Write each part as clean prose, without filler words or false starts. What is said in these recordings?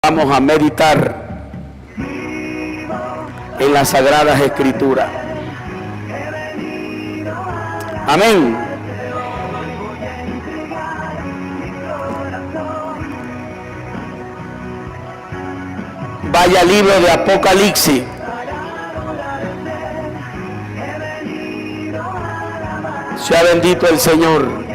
Vamos a meditar en las Sagradas Escrituras. Amén. Vaya al libro de Apocalipsis. Sea bendito el Señor.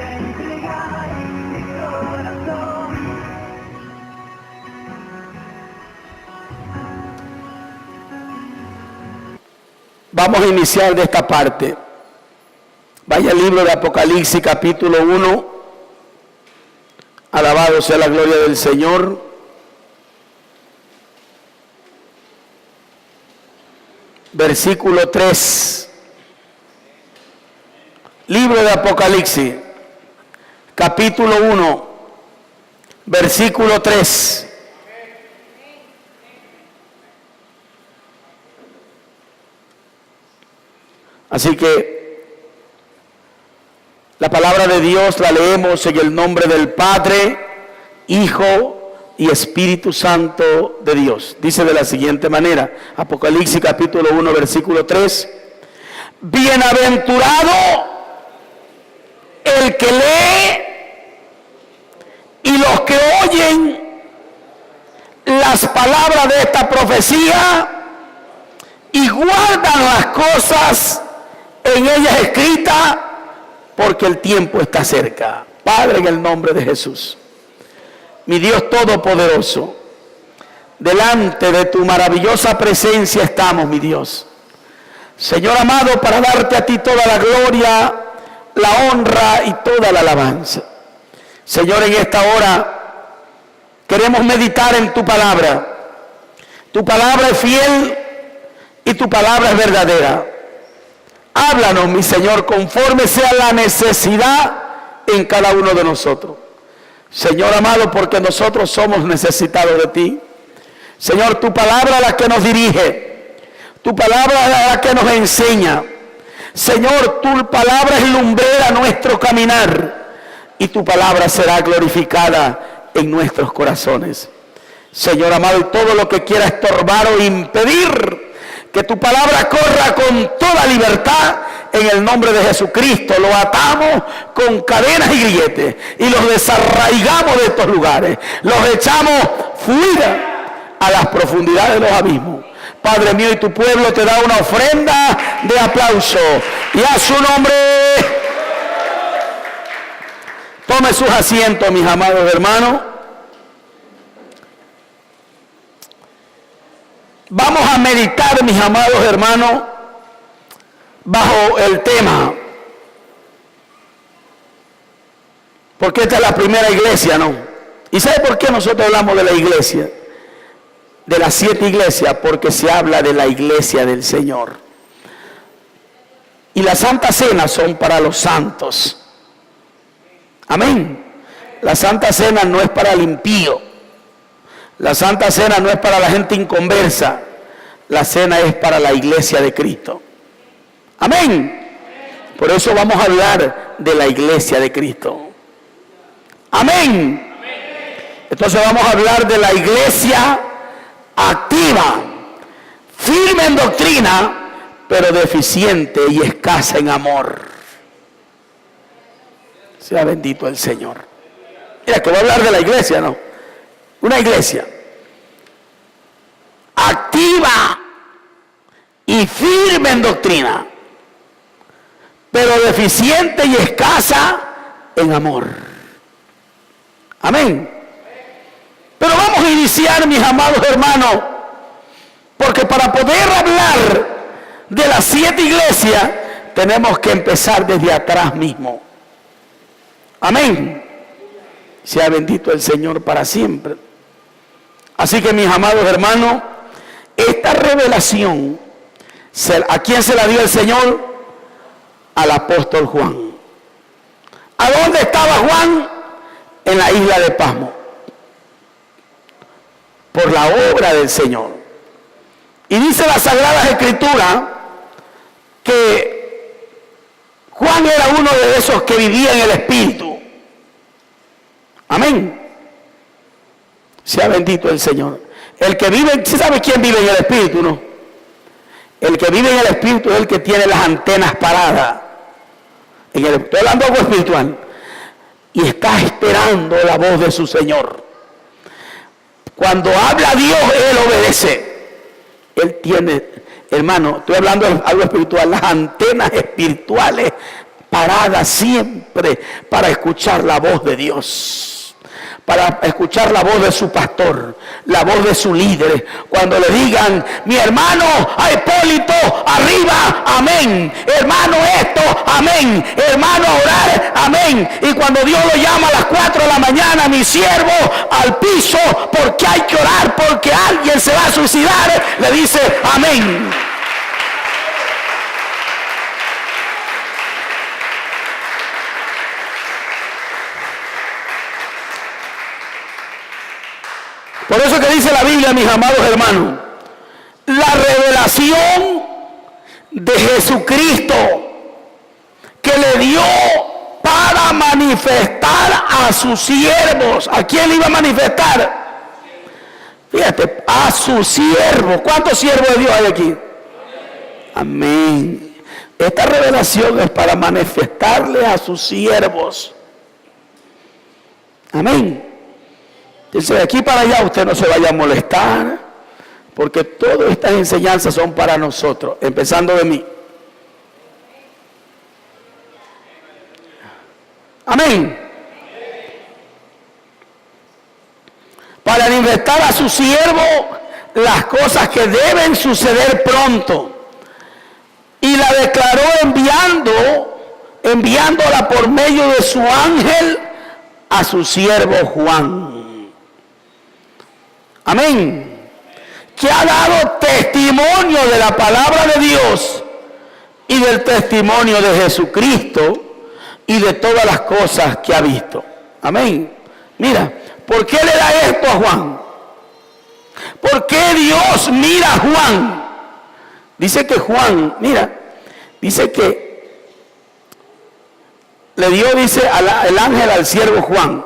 Vamos a iniciar de esta parte. Vaya al libro de Apocalipsis, capítulo 1. Alabado sea la gloria del Señor. Versículo 3. Libro de Apocalipsis, capítulo 1, versículo 3. Así que la palabra de Dios la leemos en el nombre del Padre, Hijo y Espíritu Santo de Dios. Dice de la siguiente manera, Apocalipsis capítulo 1, versículo 3. Bienaventurado el que lee y los que oyen las palabras de esta profecía y guardan las cosas en ellas escritas, porque el tiempo está cerca. Padre, en el nombre de Jesús, mi Dios todopoderoso, delante de tu maravillosa presencia estamos, mi Dios. Señor amado, para darte a ti toda la gloria, la honra y toda la alabanza. Señor, en esta hora queremos meditar en tu palabra. Tu palabra es fiel y tu palabra es verdadera. Háblanos, mi Señor, conforme sea la necesidad en cada uno de nosotros. Señor amado, porque nosotros somos necesitados de ti. Señor, tu palabra es la que nos dirige. Tu palabra es la que nos enseña. Señor, tu palabra es lumbrera nuestro caminar. Y tu palabra será glorificada en nuestros corazones. Señor amado, y todo lo que quiera estorbar o impedir que tu palabra corra con toda libertad, en el nombre de Jesucristo, lo atamos con cadenas y grilletes y los desarraigamos de estos lugares. Los echamos fuera a las profundidades de los abismos. Padre mío, y tu pueblo te da una ofrenda de aplauso. Y a su nombre, tome sus asientos, mis amados hermanos. Vamos a meditar, mis amados hermanos, bajo el tema, porque esta es la primera iglesia, ¿no? ¿Y sabe por qué nosotros hablamos de la iglesia? De las 7 iglesias, porque se habla de la iglesia del Señor. Y la Santa Cena son para los santos. Amén. La Santa Cena no es para el impío. La Santa Cena no es para la gente inconversa. La cena es para la iglesia de Cristo. Amén. Por eso vamos a hablar de la iglesia de Cristo. Amén. Entonces vamos a hablar de la iglesia activa, firme en doctrina, pero deficiente y escasa en amor. Sea bendito el Señor. Mira, que voy a hablar de la iglesia, ¿no? Una iglesia activa y firme en doctrina, pero deficiente y escasa en amor. Amén. Pero vamos a iniciar, mis amados hermanos, porque para poder hablar de las 7 iglesias tenemos que empezar desde atrás mismo. Amén. Sea bendito el Señor para siempre. Así que, mis amados hermanos, esta revelación, ¿a quién se la dio el Señor? Al apóstol Juan. ¿A dónde estaba Juan? En la isla de Pasmo, por la obra del Señor. Y dice la Sagrada Escritura que Juan era uno de esos que vivía en el Espíritu. Amén. Sea bendito el Señor. El que vive, ¿sí sabe quién vive en el Espíritu, no? El que vive en el Espíritu es el que tiene las antenas paradas. Estoy hablando de algo espiritual. Y está esperando la voz de su Señor. Cuando habla Dios, Él obedece. Él tiene, hermano, estoy hablando de algo espiritual, las antenas espirituales paradas siempre para escuchar la voz de Dios, para escuchar la voz de su pastor, la voz de su líder. Cuando le digan, mi hermano a Hipólito, arriba, amén. Hermano esto, amén. Hermano a orar, amén. Y cuando Dios lo llama a las 4 de la mañana, mi siervo, al piso, porque hay que orar, porque alguien se va a suicidar, le dice, amén. Por eso que dice la Biblia, mis amados hermanos, la revelación de Jesucristo que le dio para manifestar a sus siervos. ¿A quién le iba a manifestar? Fíjate, a sus siervos. ¿Cuántos siervos de Dios hay aquí? Amén. Esta revelación es para manifestarle a sus siervos. Amén. Entonces de aquí para allá usted no se vaya a molestar, porque todas estas enseñanzas son para nosotros, empezando de mí. Amén. Para manifestar a su siervo las cosas que deben suceder pronto. Y la declaró enviándola por medio de su ángel a su siervo Juan. Amén. Que ha dado testimonio de la palabra de Dios y del testimonio de Jesucristo y de todas las cosas que ha visto. Amén. Mira, ¿por qué le da esto a Juan? ¿Por qué Dios mira a Juan? Dice que Juan, mira, dice que le dio, dice el ángel al siervo Juan,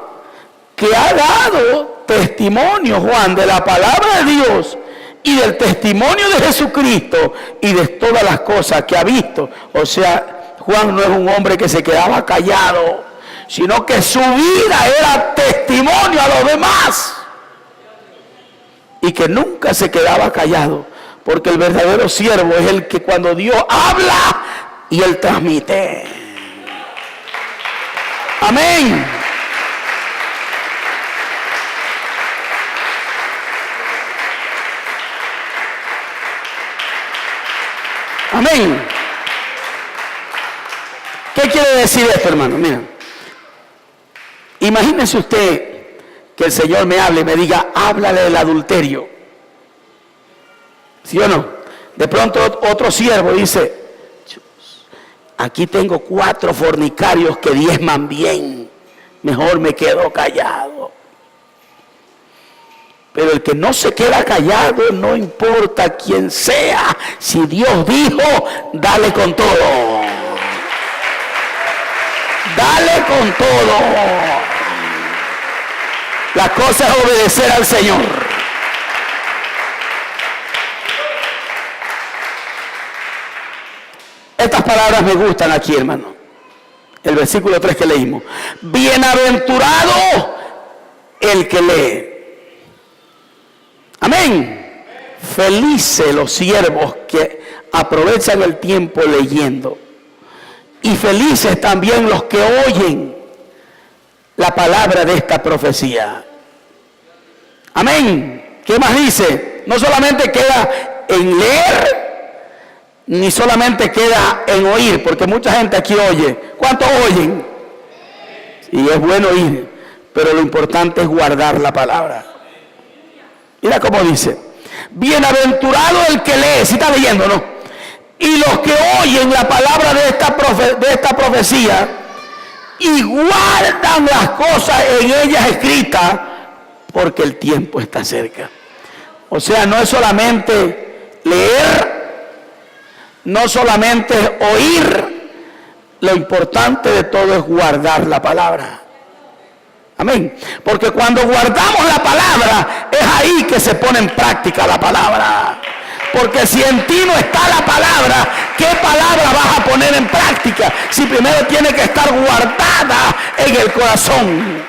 que ha dado testimonio, Juan, de la palabra de Dios y del testimonio de Jesucristo y de todas las cosas que ha visto. O sea, Juan no es un hombre que se quedaba callado, sino que su vida era testimonio a los demás y que nunca se quedaba callado, porque el verdadero siervo es el que cuando Dios habla y él transmite. Amén. Amén. ¿Qué quiere decir esto, hermano? Mira, imagínese usted que el Señor me hable y me diga, háblale del adulterio. ¿Sí o no? De pronto otro siervo dice, aquí tengo 4 fornicarios que diezman bien, mejor me quedo callado. Pero el que no se queda callado, no importa quién sea, si Dios dijo, dale con todo. Dale con todo. La cosa es obedecer al Señor. Estas palabras me gustan aquí, hermano. El versículo 3 que leímos. Bienaventurado el que lee. Amén. Felices los siervos que aprovechan el tiempo leyendo. Y felices también los que oyen la palabra de esta profecía. Amén. ¿Qué más dice? No solamente queda en leer, ni solamente queda en oír, porque mucha gente aquí oye. ¿Cuántos oyen? Y es bueno oír, pero lo importante es guardar la palabra. Mira cómo dice, bienaventurado el que lee, si está leyendo, ¿no? Y los que oyen la palabra de esta profecía y guardan las cosas en ellas escritas, porque el tiempo está cerca. O sea, no es solamente leer, no solamente es oír, lo importante de todo es guardar la palabra. Amén. Porque cuando guardamos la palabra, es ahí que se pone en práctica la palabra. Porque si en ti no está la palabra, ¿qué palabra vas a poner en práctica? Si primero tiene que estar guardada en el corazón.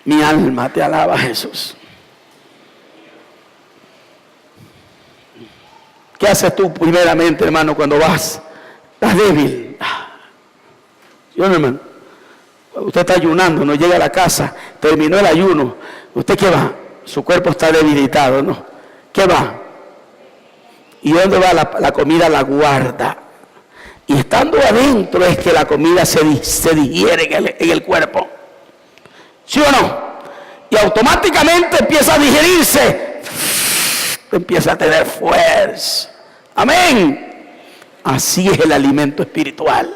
Mi alma te alaba, Jesús. ¿Qué haces tú primeramente, hermano, cuando estás débil? ¿Sí, hermano? Usted está ayunando, no llega a la casa, terminó el ayuno. ¿Usted qué va? Su cuerpo está debilitado, ¿no? ¿Qué va? ¿Y dónde va la comida? La guarda. Y estando adentro es que la comida se digiere en el cuerpo. ¿Sí o no? Y automáticamente empieza a digerirse. Empieza a tener fuerza. Amén. Así es el alimento espiritual.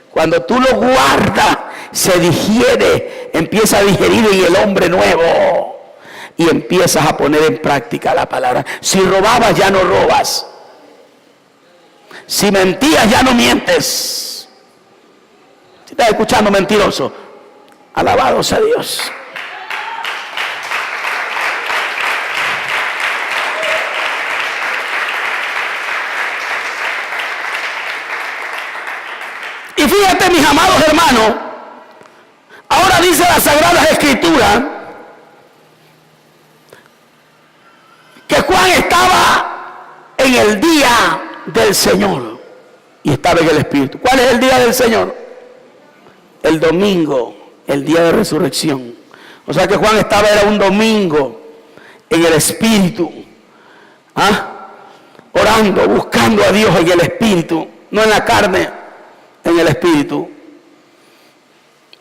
Cuando tú lo guardas, se digiere, empieza a digerir en el hombre nuevo. Y empiezas a poner en práctica la palabra. Si robabas, ya no robas. Si mentías, ya no mientes. Si estás escuchando, mentiroso, alabado sea Dios. Y fíjate, mis amados hermanos, ahora dice las Sagradas Escrituras que Juan estaba en el día del Señor y estaba en el Espíritu. ¿Cuál es el día del Señor? El domingo, el día de resurrección. O sea que Juan era un domingo en el Espíritu, orando, buscando a Dios en el Espíritu, no en la carne, en el Espíritu.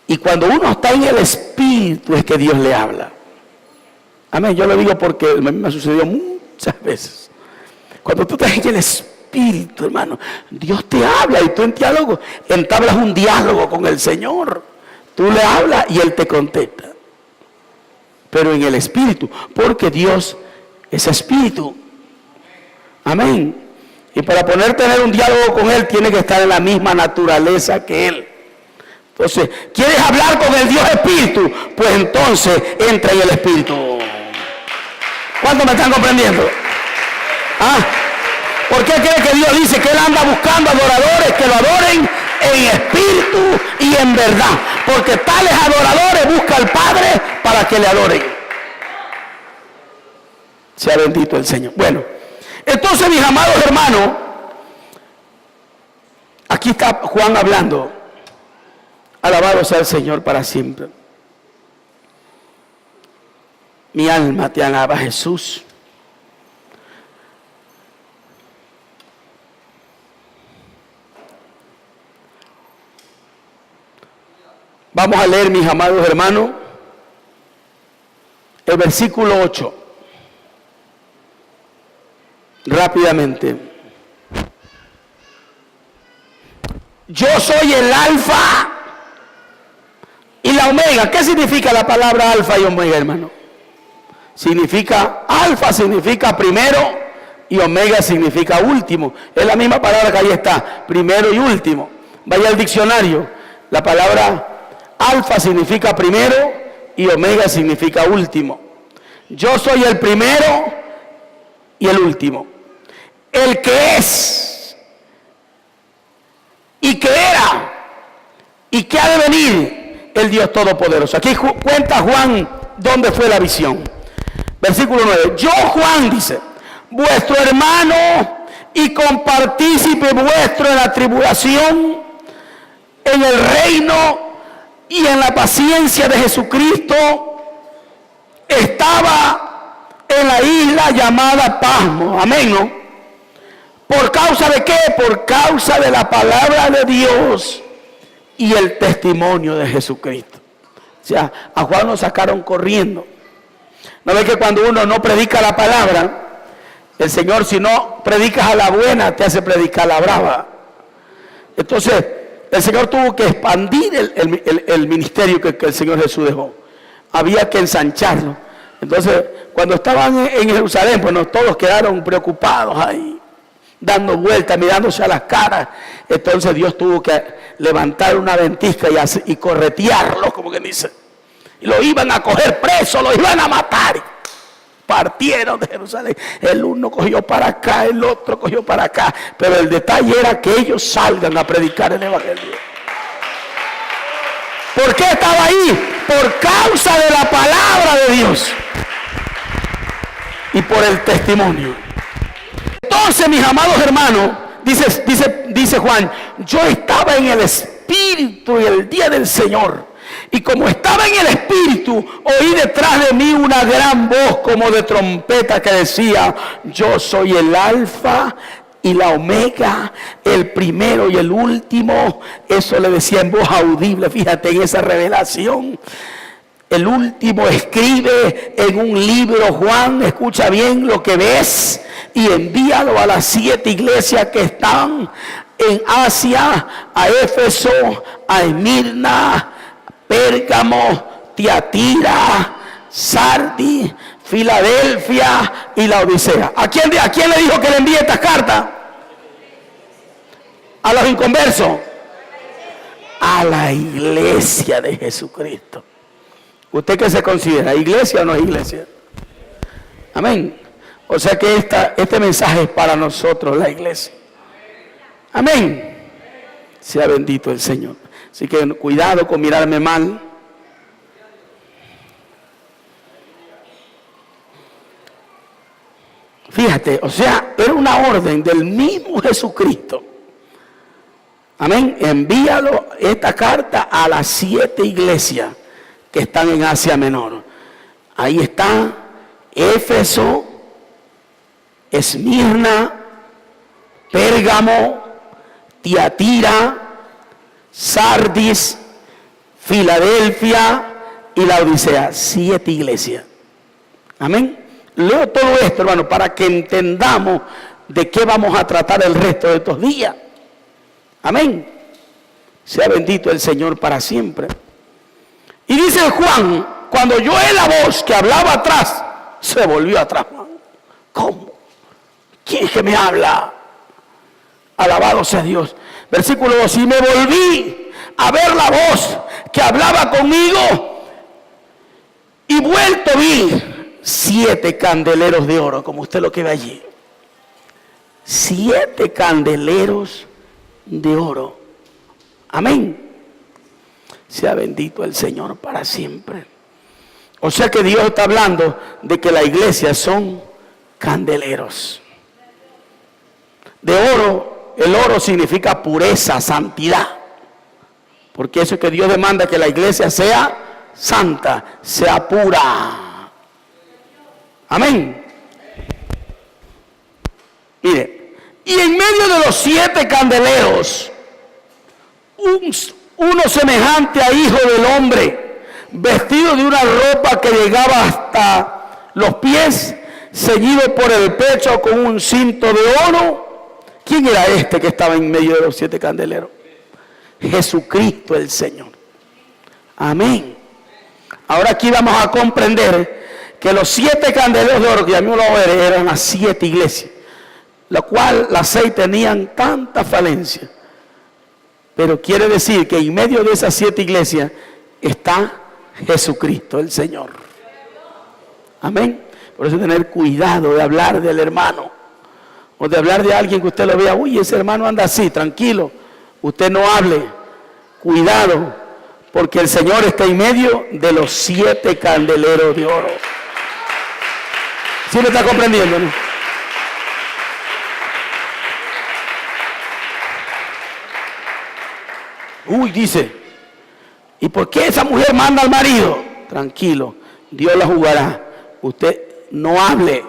Y cuando uno está en el Espíritu es que Dios le habla. Amén. Yo lo digo porque me ha sucedido muchas veces. Cuando tú estás en el Espíritu, hermano, Dios te habla y tú entablas un diálogo con el Señor. Tú le hablas y Él te contesta. Pero en el Espíritu, porque Dios es Espíritu. Amén. Y para poder tener un diálogo con Él, tiene que estar en la misma naturaleza que Él. Entonces, ¿quieres hablar con el Dios Espíritu? Pues entonces entra en el Espíritu. ¿Cuántos me están comprendiendo? ¿Por qué cree que Dios dice que Él anda buscando adoradores que lo adoren en espíritu y en verdad? Porque tales adoradores busca al Padre para que le adoren. Sea bendito el Señor. Bueno, entonces, mis amados hermanos, aquí está Juan hablando. Alabado sea el Señor para siempre. Mi alma te alaba, Jesús. Vamos a leer, mis amados hermanos, el versículo 8. Rápidamente. Yo soy el alfa y la omega. ¿Qué significa la palabra alfa y omega, hermano? Significa, alfa significa primero y omega significa último. Es la misma palabra que ahí está, primero y último. Vaya al diccionario. La palabra alfa significa primero y omega significa último. Yo soy el primero y el último. El que es y que era y que ha de venir, el Dios Todopoderoso. Aquí cuenta Juan dónde fue la visión. Versículo 9. Yo, Juan, dice, vuestro hermano y compartícipe vuestro en la tribulación, en el reino y en la paciencia de Jesucristo, estaba en la isla llamada Pasmo. Amén, ¿no? ¿Por causa de qué? Por causa de la palabra de Dios y el testimonio de Jesucristo. O sea, a Juan lo sacaron corriendo. ¿No ves que cuando uno no predica la palabra, el Señor, si no predicas a la buena, te hace predicar a la brava? Entonces, el Señor tuvo que expandir el ministerio que el Señor Jesús dejó. Había que ensancharlo. Entonces, cuando estaban en Jerusalén, pues todos quedaron preocupados ahí. dando vueltas, mirándose a las caras. Entonces Dios tuvo que levantar una ventisca y corretearlos, como que dice. Y lo iban a coger preso, lo iban a matar. Partieron de Jerusalén. El uno cogió para acá, el otro cogió para acá. Pero el detalle era que ellos salgan a predicar el evangelio. ¿Por qué estaba ahí? Por causa de la palabra de Dios y por el testimonio. Entonces, mis amados hermanos, dice Juan, yo estaba en el Espíritu y el día del Señor. Y como estaba en el Espíritu, oí detrás de mí una gran voz como de trompeta que decía: yo soy el Alfa y la Omega, el primero y el último. Eso le decía en voz audible. Fíjate en esa revelación. El último escribe en un libro, Juan, escucha bien lo que ves, y envíalo a las 7 iglesias que están en Asia, a Éfeso, a Esmirna, Pérgamo, Tiatira, Sardis, Filadelfia y la Odisea. ¿A quién le dijo que le envíe estas cartas? A los inconversos. A la iglesia de Jesucristo. ¿Usted qué se considera? ¿Iglesia o no es iglesia? Amén. O sea que este mensaje es para nosotros, la iglesia. Amén. Sea bendito el Señor. Así que cuidado con mirarme mal. Fíjate, o sea, era una orden del mismo Jesucristo. Amén. Envíalo esta carta a las 7 iglesias que están en Asia Menor. Ahí está Éfeso, Esmirna, Pérgamo, Tiatira, Sardis, Filadelfia y la Odisea. 7 iglesias. Amén. Leo todo esto, hermano, para que entendamos de qué vamos a tratar el resto de estos días. Amén. Sea bendito el Señor para siempre. Y dice Juan, cuando yo oí la voz que hablaba atrás, se volvió atrás. ¿Cómo? ¿Quién es que me habla? Alabado sea Dios. Versículo 2, y me volví a ver la voz que hablaba conmigo, y vuelto vi 7 candeleros de oro, como usted lo que ve allí. 7 candeleros de oro. Amén. Sea bendito el Señor para siempre. O sea que Dios está hablando de que la iglesia son candeleros de oro. El oro significa pureza, santidad. Porque eso es que Dios demanda, que la iglesia sea santa, sea pura. Amén. Mire, y en medio de los 7 candeleros, uno semejante a hijo del hombre, vestido de una ropa que llegaba hasta los pies, ceñido por el pecho con un cinto de oro. ¿Quién era este que estaba en medio de los 7 candeleros? Jesucristo el Señor. Amén. Ahora aquí vamos a comprender que los 7 candeleros de oro, que ya mismo lo veré, eran las 7 iglesias, la cual las 6 tenían tanta falencia. Pero quiere decir que en medio de esas 7 iglesias está Jesucristo el Señor. Amén. Por eso tener cuidado de hablar del hermano, o de hablar de alguien que usted lo vea: uy, ese hermano anda así, tranquilo, usted no hable. Cuidado, porque el Señor está en medio de los 7 candeleros de oro. ¿Sí lo está comprendiendo, no? Uy, dice, ¿y por qué esa mujer manda al marido? Tranquilo, Dios la jugará. Usted no hable,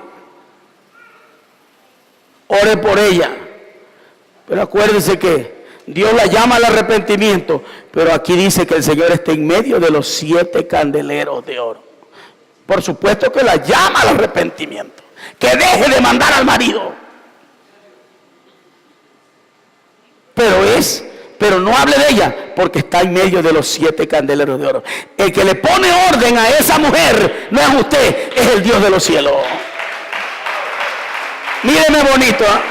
ore por ella, pero acuérdese que Dios la llama al arrepentimiento. Pero aquí dice que el Señor está en medio de los 7 candeleros de oro. Por supuesto que la llama al arrepentimiento, que deje de mandar al marido. Pero no hable de ella, porque está en medio de los 7 candeleros de oro. El que le pone orden a esa mujer no es usted, es el Dios de los cielos. Míreme bonito, ¿eh?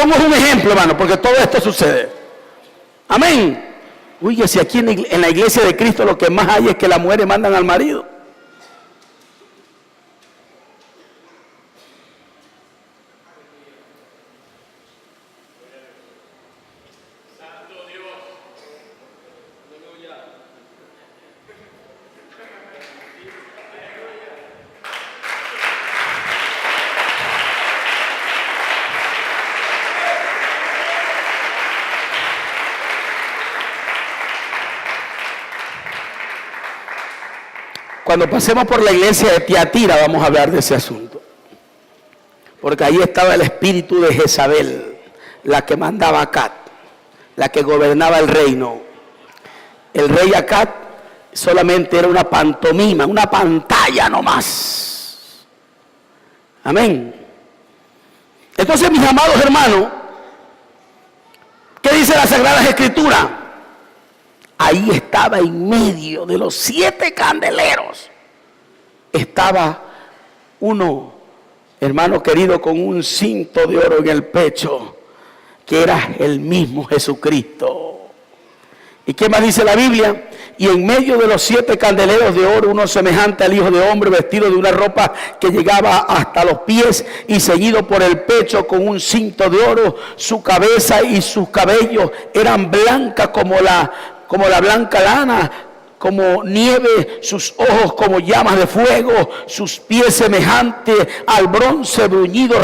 Pongo un ejemplo, hermano, porque todo esto sucede. Amén. Oye, si aquí en la iglesia de Cristo lo que más hay es que las mujeres mandan al marido. Cuando pasemos por la iglesia de Tiatira vamos a hablar de ese asunto. Porque ahí estaba el espíritu de Jezabel, la que mandaba a Acat, la que gobernaba el reino. El rey Acat solamente era una pantomima, una pantalla nomás. Amén. Entonces, mis amados hermanos, ¿qué dice la Sagrada Escritura? Ahí estaba en medio de los 7 candeleros. Estaba uno, hermano querido, con un cinto de oro en el pecho, que era el mismo Jesucristo. ¿Y qué más dice la Biblia? Y en medio de los 7 candeleros de oro, uno semejante al Hijo de Hombre, vestido de una ropa que llegaba hasta los pies y ceñido por el pecho con un cinto de oro. Su cabeza y sus cabellos eran blancas como la blanca lana, como nieve, sus ojos como llamas de fuego, sus pies semejantes al bronce bruñido,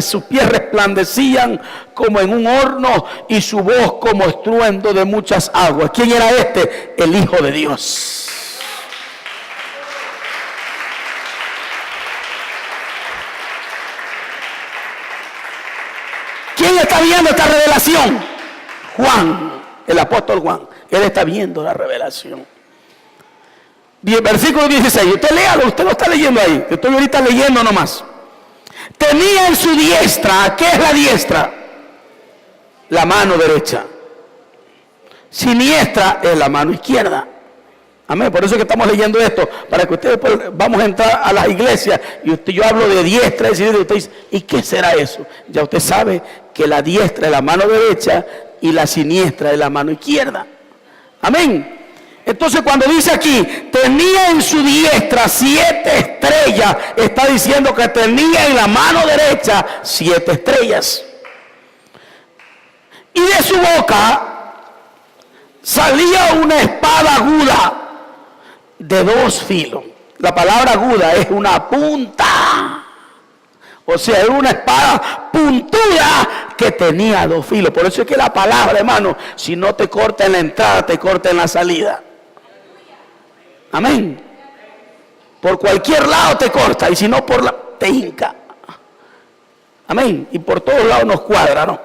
sus pies resplandecían como en un horno y su voz como estruendo de muchas aguas. ¿Quién era este? El Hijo de Dios. ¿Quién está viendo esta revelación? Juan, el apóstol Juan. Él está viendo la revelación. Versículo 16. Usted léalo, usted lo está leyendo ahí. Yo estoy ahorita leyendo nomás. Tenía en su diestra, ¿qué es la diestra? La mano derecha. Siniestra es la mano izquierda. Amén. Por eso es que estamos leyendo esto, para que ustedes vamos a entrar a las iglesias y yo hablo de diestra y usted dice, ¿y qué será eso? Ya usted sabe que la diestra es la mano derecha y la siniestra es la mano izquierda. Amén. Entonces cuando dice aquí, tenía en su diestra 7 estrellas, está diciendo que tenía en la mano derecha 7 estrellas. Y de su boca salía una espada aguda de 2 filos. La palabra aguda es una punta. O sea, era una espada puntuda que tenía 2 filos. Por eso es que la palabra, hermano, si no te corta en la entrada, te corta en la salida. Amén. Por cualquier lado te corta, y si no te hinca. Amén. Y por todos lados nos cuadra, ¿no?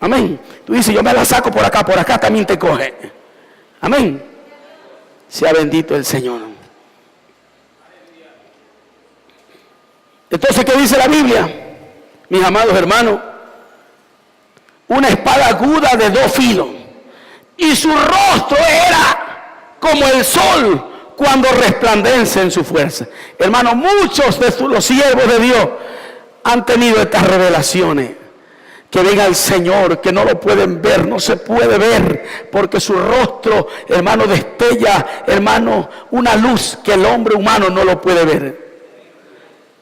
Amén. Tú dices, yo me la saco por acá también te coge. Amén. Sea bendito el Señor. Entonces, ¿qué dice la Biblia? Mis amados hermanos, una espada aguda de 2 filos, y su rostro era como el sol cuando resplandece en su fuerza. Hermano, muchos de los siervos de Dios han tenido estas revelaciones. Que venga el Señor, que no lo pueden ver, no se puede ver, porque su rostro, hermano, destella, hermano, una luz que el hombre humano no lo puede ver.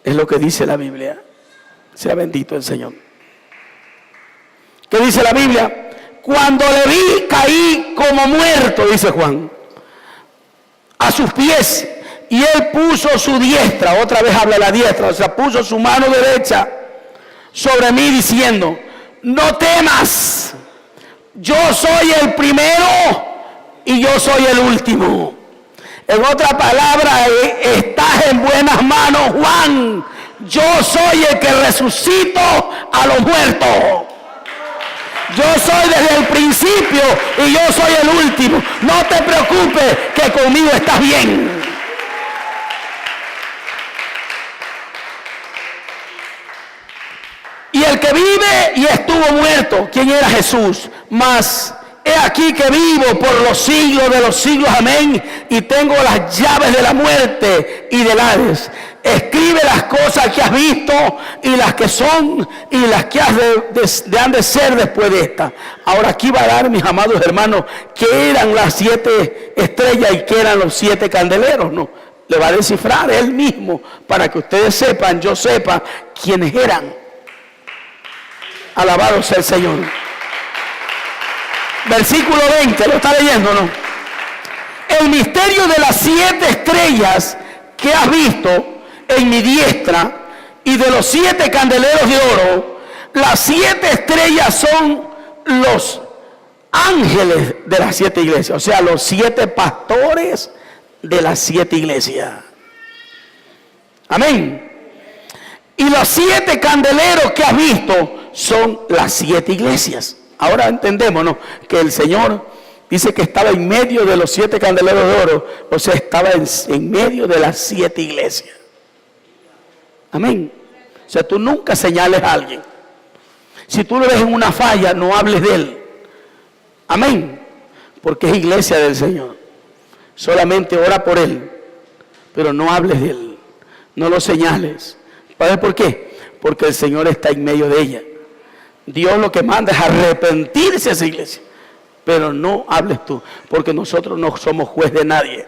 Es lo que dice la Biblia. Sea bendito el Señor. ¿Qué dice la Biblia? Cuando le vi, caí como muerto, dice Juan, a sus pies, y él puso su diestra, otra vez habla de la diestra, o sea, puso su mano derecha sobre mí diciendo, no temas, yo soy el primero y yo soy el último. En otra palabra, estás en buenas manos, Juan. Yo soy el que resucito a los muertos. Yo soy desde el principio y yo soy el último. No te preocupes, que conmigo estás bien. Y el que vive y estuvo muerto, ¿quién era Jesús? Mas he aquí que vivo por los siglos de los siglos, amén, y tengo las llaves de la muerte y del Hades. escribe las cosas que has visto y las que son y las que han de ser después de esta. Ahora aquí va a dar, mis amados hermanos, qué eran las 7 estrellas y qué eran los 7 candeleros, ¿no? Le va a descifrar él mismo para que ustedes sepan, yo sepa quiénes eran. Alabado sea el Señor. Versículo 20, ¿lo está leyendo, no? El misterio de las 7 estrellas que has visto en mi diestra y de los 7 candeleros de oro. Las 7 estrellas son los ángeles de las 7 iglesias, o sea, los 7 pastores de las 7 iglesias. Amén. Y los 7 candeleros que has visto son las 7 iglesias. Ahora entendemos, ¿no?, que el Señor dice que estaba en medio de los 7 candeleros de oro, o sea, estaba en medio de las 7 iglesias. Amén. O sea, tú nunca señales a alguien. Si tú lo ves en una falla, no hables de él. Amén. Porque es iglesia del Señor. Solamente ora por él, pero no hables de él. No lo señales. ¿Sabes por qué? Porque el Señor está en medio de ella. Dios lo que manda es arrepentirse a esa iglesia. Pero no hables tú, porque nosotros no somos juez de nadie.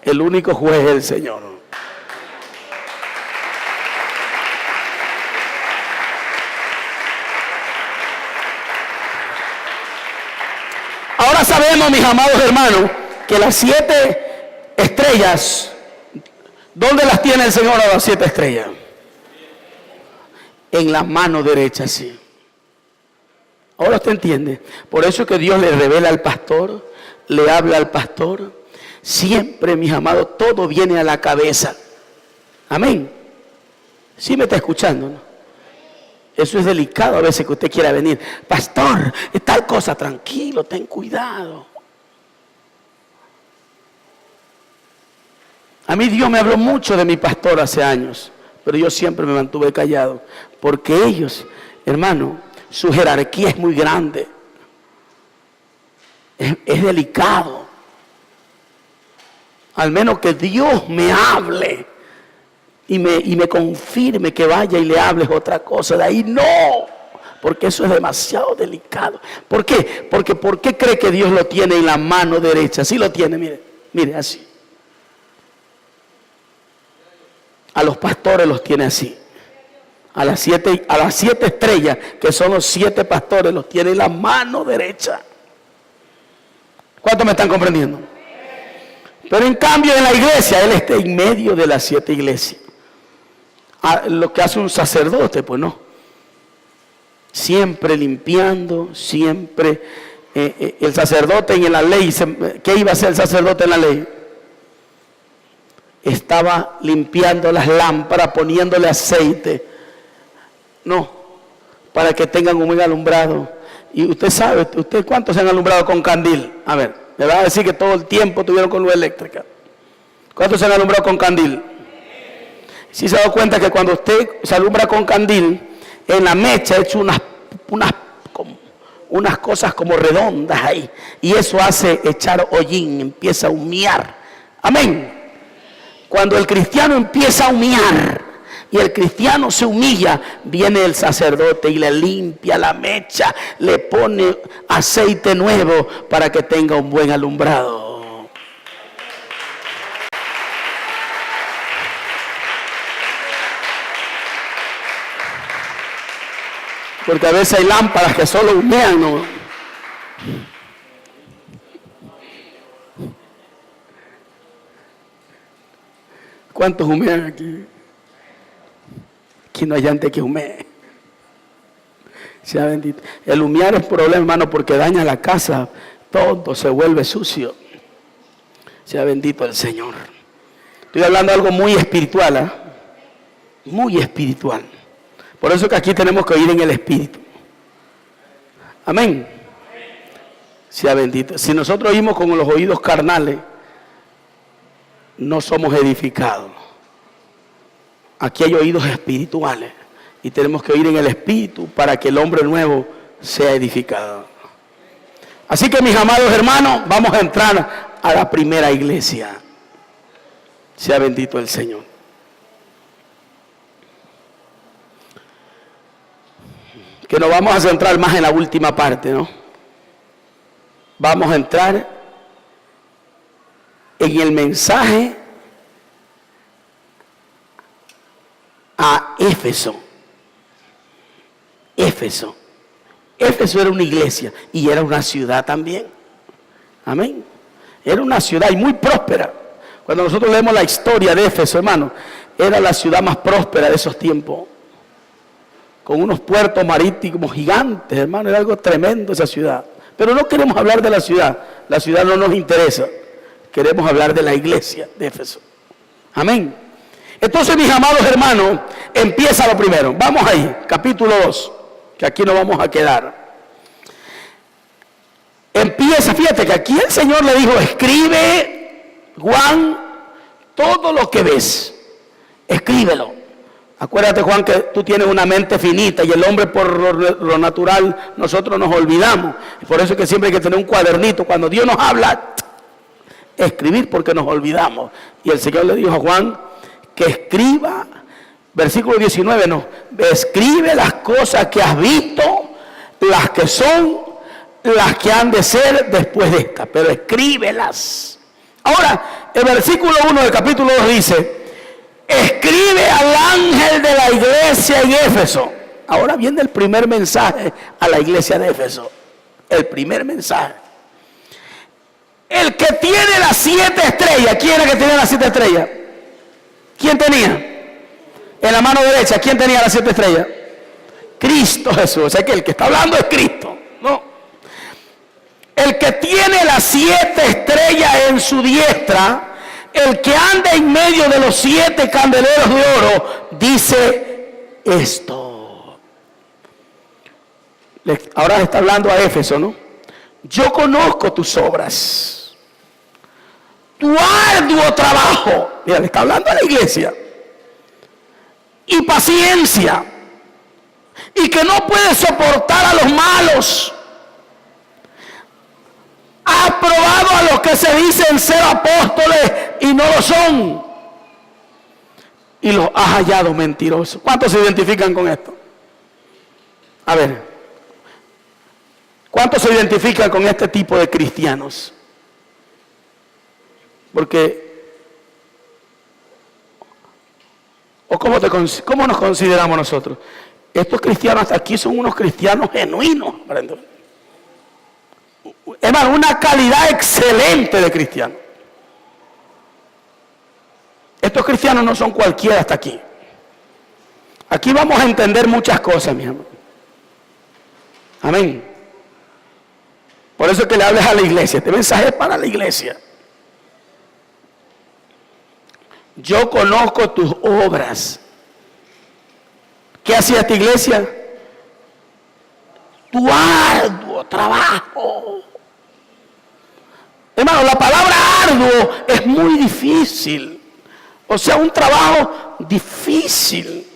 El único juez es el Señor. Ahora sabemos, mis amados hermanos, que las 7 estrellas, ¿dónde las tiene el Señor a las 7 estrellas? En la mano derecha, sí. Ahora usted entiende. Por eso es que Dios le revela al pastor, le habla al pastor. Siempre, mis amados, todo viene a la cabeza. Amén. ¿Sí me está escuchando, no? Eso es delicado a veces que usted quiera venir. Pastor, es tal cosa, tranquilo, ten cuidado. A mí Dios me habló mucho de mi pastor hace años, pero yo siempre me mantuve callado. Porque ellos, hermano, su jerarquía es muy grande. Es delicado. Al menos que Dios me hable y me confirme que vaya y le hables otra cosa. De ahí no. Porque eso es demasiado delicado. ¿Por qué? Porque ¿por qué cree que Dios lo tiene en la mano derecha? Sí lo tiene, mire, mire así. A los pastores los tiene así. A las 7 estrellas, que son los 7 pastores, los tiene en la mano derecha. ¿Cuántos me están comprendiendo? Pero en cambio en la iglesia, Él está en medio de las 7 iglesias. Lo que hace un sacerdote, pues no. Siempre limpiando, siempre. El sacerdote en la ley, ¿qué iba a hacer el sacerdote en la ley? Estaba limpiando las lámparas, poniéndole aceite. No, para que tengan un buen alumbrado. Y usted sabe, ¿usted cuántos se han alumbrado con candil? A ver, me va a decir que todo el tiempo tuvieron con luz eléctrica. ¿Cuántos se han alumbrado con candil? Si se ha dado cuenta que cuando usted se alumbra con candil, en la mecha ha hecho unas cosas como redondas ahí. Y eso hace echar hollín, empieza a humear. Amén. Cuando el cristiano empieza a humear y el cristiano se humilla, viene el sacerdote y le limpia la mecha, le pone aceite nuevo para que tenga un buen alumbrado. Porque a veces hay lámparas que solo humean, ¿no? ¿Cuántos humean aquí? Aquí no hay gente que humee. Sea bendito. El humear es problema, hermano, porque daña la casa. Todo se vuelve sucio. Sea bendito el Señor. Estoy hablando de algo muy espiritual, ¿eh? Muy espiritual. Por eso que aquí tenemos que oír en el Espíritu. Amén. Sea bendito. Si nosotros oímos con los oídos carnales, no somos edificados. Aquí hay oídos espirituales y tenemos que oír en el Espíritu para que el hombre nuevo sea edificado. Así que, mis amados hermanos, vamos a entrar a la primera iglesia. Sea bendito el Señor. que nos vamos a centrar más en la última parte, ¿no? Vamos a entrar en el mensaje a Éfeso. Éfeso era una iglesia y era una ciudad también. Amén. Era una ciudad y muy próspera. Cuando nosotros leemos la historia de Éfeso, hermano, era la ciudad más próspera de esos tiempos, con unos puertos marítimos gigantes, hermano. Era algo tremendo esa ciudad. Pero no queremos hablar de la ciudad no nos interesa. Queremos hablar de la iglesia de Éfeso. Amén. Entonces, mis amados hermanos, empieza lo primero. Vamos ahí, capítulo 2, que aquí nos vamos a quedar. Empieza, fíjate que aquí el Señor le dijo: escribe, Juan, todo lo que ves, escríbelo. Acuérdate, Juan, que tú tienes una mente finita y el hombre por lo natural nosotros nos olvidamos. Por eso es que siempre hay que tener un cuadernito. Cuando Dios nos habla, escribir, porque nos olvidamos. Y el Señor le dijo a Juan que escriba, versículo 19, no, escribe las cosas que has visto, las que son, las que han de ser después de esta, pero escríbelas. Ahora, el versículo 1 del capítulo 2 dice: escribe al ángel de la iglesia en Éfeso. Ahora viene el primer mensaje a la iglesia de Éfeso. El primer mensaje. El que tiene las 7 estrellas. ¿Quién era el que tenía las 7 estrellas? ¿Quién tenía? En la mano derecha, ¿quién tenía las 7 estrellas? Cristo Jesús. O sea que el que está hablando es Cristo, ¿no? El que tiene las 7 estrellas en su diestra, el que anda en medio de los 7 candeleros de oro, dice esto. Ahora está hablando a Éfeso, ¿no? Yo conozco tus obras, tu arduo trabajo. Mira, le está hablando a la iglesia. Y paciencia. Y que no puedes soportar a los malos. Has probado a los que se dicen ser apóstoles y no lo son. Y los has hallado mentirosos. ¿Cuántos se identifican con esto? A ver. ¿Cuántos se identifican con este tipo de cristianos? Porque, ¿o cómo nos consideramos nosotros? Estos cristianos hasta aquí son unos cristianos genuinos. Hermano, una calidad excelente de cristiano. Estos cristianos no son cualquiera hasta aquí. Aquí vamos a entender muchas cosas, mi hermano. Amén. Por eso es que le hables a la iglesia. Este mensaje es para la iglesia. Yo conozco tus obras. ¿Qué hacía esta iglesia? Tu arduo trabajo. Hermano, la palabra arduo es muy difícil. O sea, un trabajo difícil.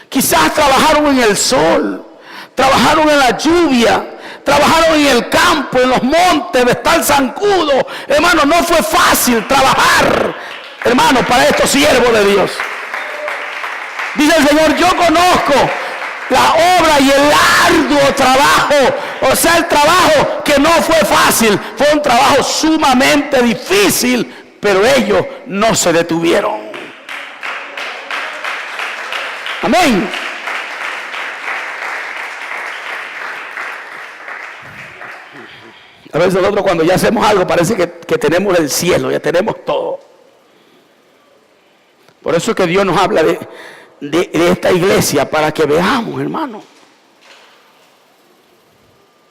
Quizás trabajaron en el sol, trabajaron en la lluvia, trabajaron en el campo, en los montes, de estar zancudo. Hermano, no fue fácil trabajar, hermano, para estos siervos de Dios. Dice el Señor: yo conozco la obra y el arduo trabajo. O sea, el trabajo que no fue fácil, fue un trabajo sumamente difícil, pero ellos no se detuvieron. Amén. A veces nosotros, cuando ya hacemos algo, parece que tenemos el cielo, ya tenemos todo. Por eso es que Dios nos habla de esta iglesia, para que veamos, hermano.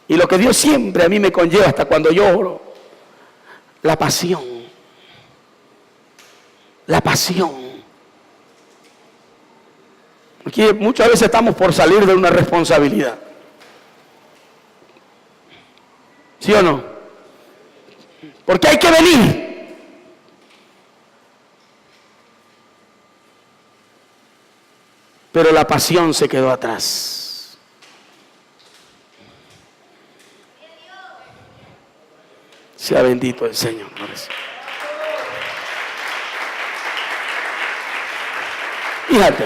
Y lo que Dios siempre a mí me conlleva, hasta cuando lloro: la pasión. La pasión. Aquí muchas veces estamos por salir de una responsabilidad. ¿Sí o no? Porque hay que venir. Pero la pasión se quedó atrás. Sea bendito el Señor. Fíjate.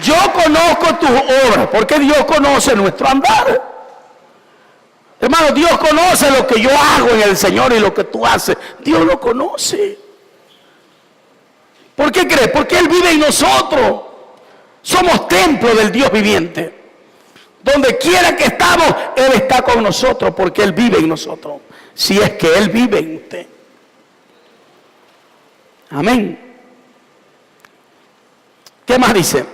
Yo conozco tus obras, porque Dios conoce nuestro andar. Hermano, Dios conoce lo que yo hago en el Señor y lo que tú haces. Dios lo conoce. ¿Por qué crees? Porque Él vive en nosotros. Somos templo del Dios viviente. Donde quiera que estamos, Él está con nosotros porque Él vive en nosotros. Si es que Él vive en usted. Amén. ¿Qué más dice?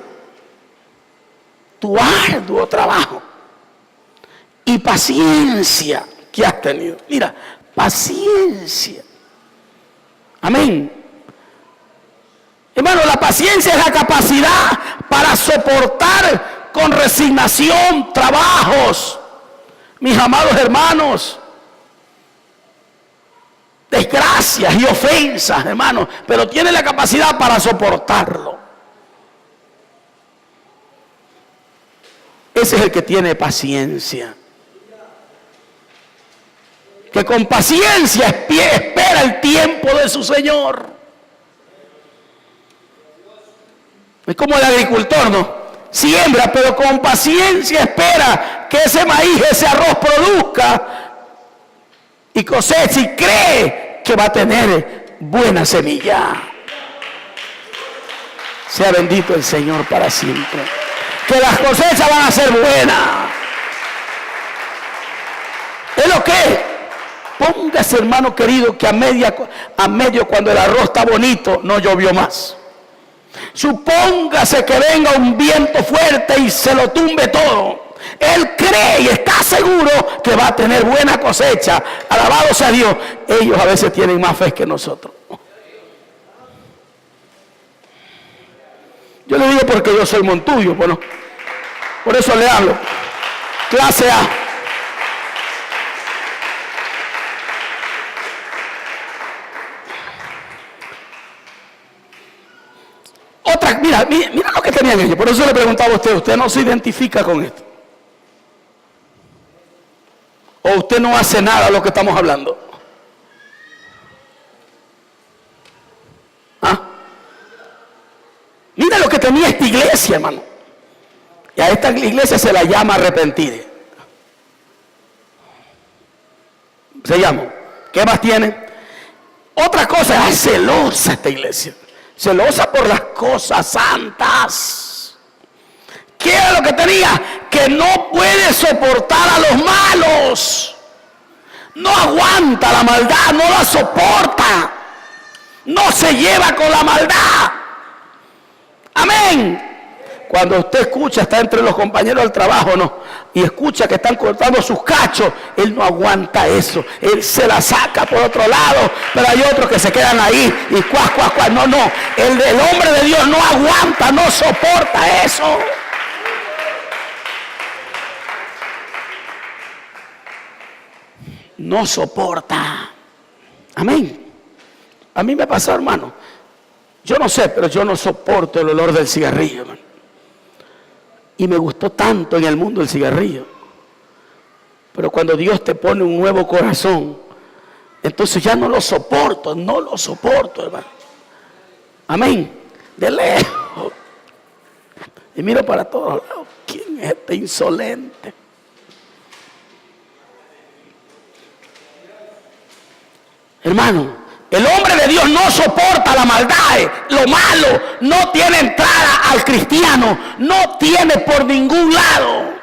Tu arduo trabajo y paciencia que has tenido. Mira, paciencia. Amén. Hermano, la paciencia es la capacidad para soportar con resignación trabajos. Mis amados hermanos, desgracias y ofensas, hermanos, pero tiene la capacidad para soportarlo. Ese es el que tiene paciencia. Que con paciencia espera el tiempo de su Señor. Es como el agricultor, ¿no? Siembra, pero con paciencia espera que ese maíz, ese arroz produzca y cosecha y cree que va a tener buena semilla. Sea bendito el Señor para siempre. Que las cosechas van a ser buenas. Es lo que es. Póngase, hermano querido, que a medio cuando el arroz está bonito, no llovió más. Supóngase que venga un viento fuerte y se lo tumbe todo. Él cree y está seguro que va a tener buena cosecha. Alabado sea Dios. Ellos a veces tienen más fe que nosotros. Yo le digo porque yo soy montuyo, bueno, por eso le hablo. Clase A. Mira lo que tenían ellos. Por eso le preguntaba a usted no se identifica con esto. O usted no hace nada de lo que estamos hablando. ¿Ah? Mira lo que tenía esta iglesia, hermano. Y a esta iglesia se la llama arrepentir. Se llama. ¿Qué más tiene? Otra cosa, es celosa esta iglesia. Celosa por las cosas santas. ¿Qué era lo que tenía? Que no puede soportar a los malos. No aguanta la maldad, no la soporta. No se lleva con la maldad. Amén. Cuando usted escucha, está entre los compañeros del trabajo, ¿no? Y escucha que están cortando sus cachos, él no aguanta eso. Él se la saca por otro lado, pero hay otros que se quedan ahí y cuas. No. El hombre de Dios no aguanta, no soporta eso. No soporta. Amén. A mí me pasó, hermano. Yo no sé, pero yo no soporto el olor del cigarrillo, hermano. Y me gustó tanto en el mundo el cigarrillo. Pero cuando Dios te pone un nuevo corazón, entonces ya no lo soporto, hermano. Amén. De lejos. Y miro para todos lados. ¿Quién es este insolente? Hermano, el hombre de Dios no soporta la maldad, lo malo, no tiene entrada al cristiano, no tiene por ningún lado.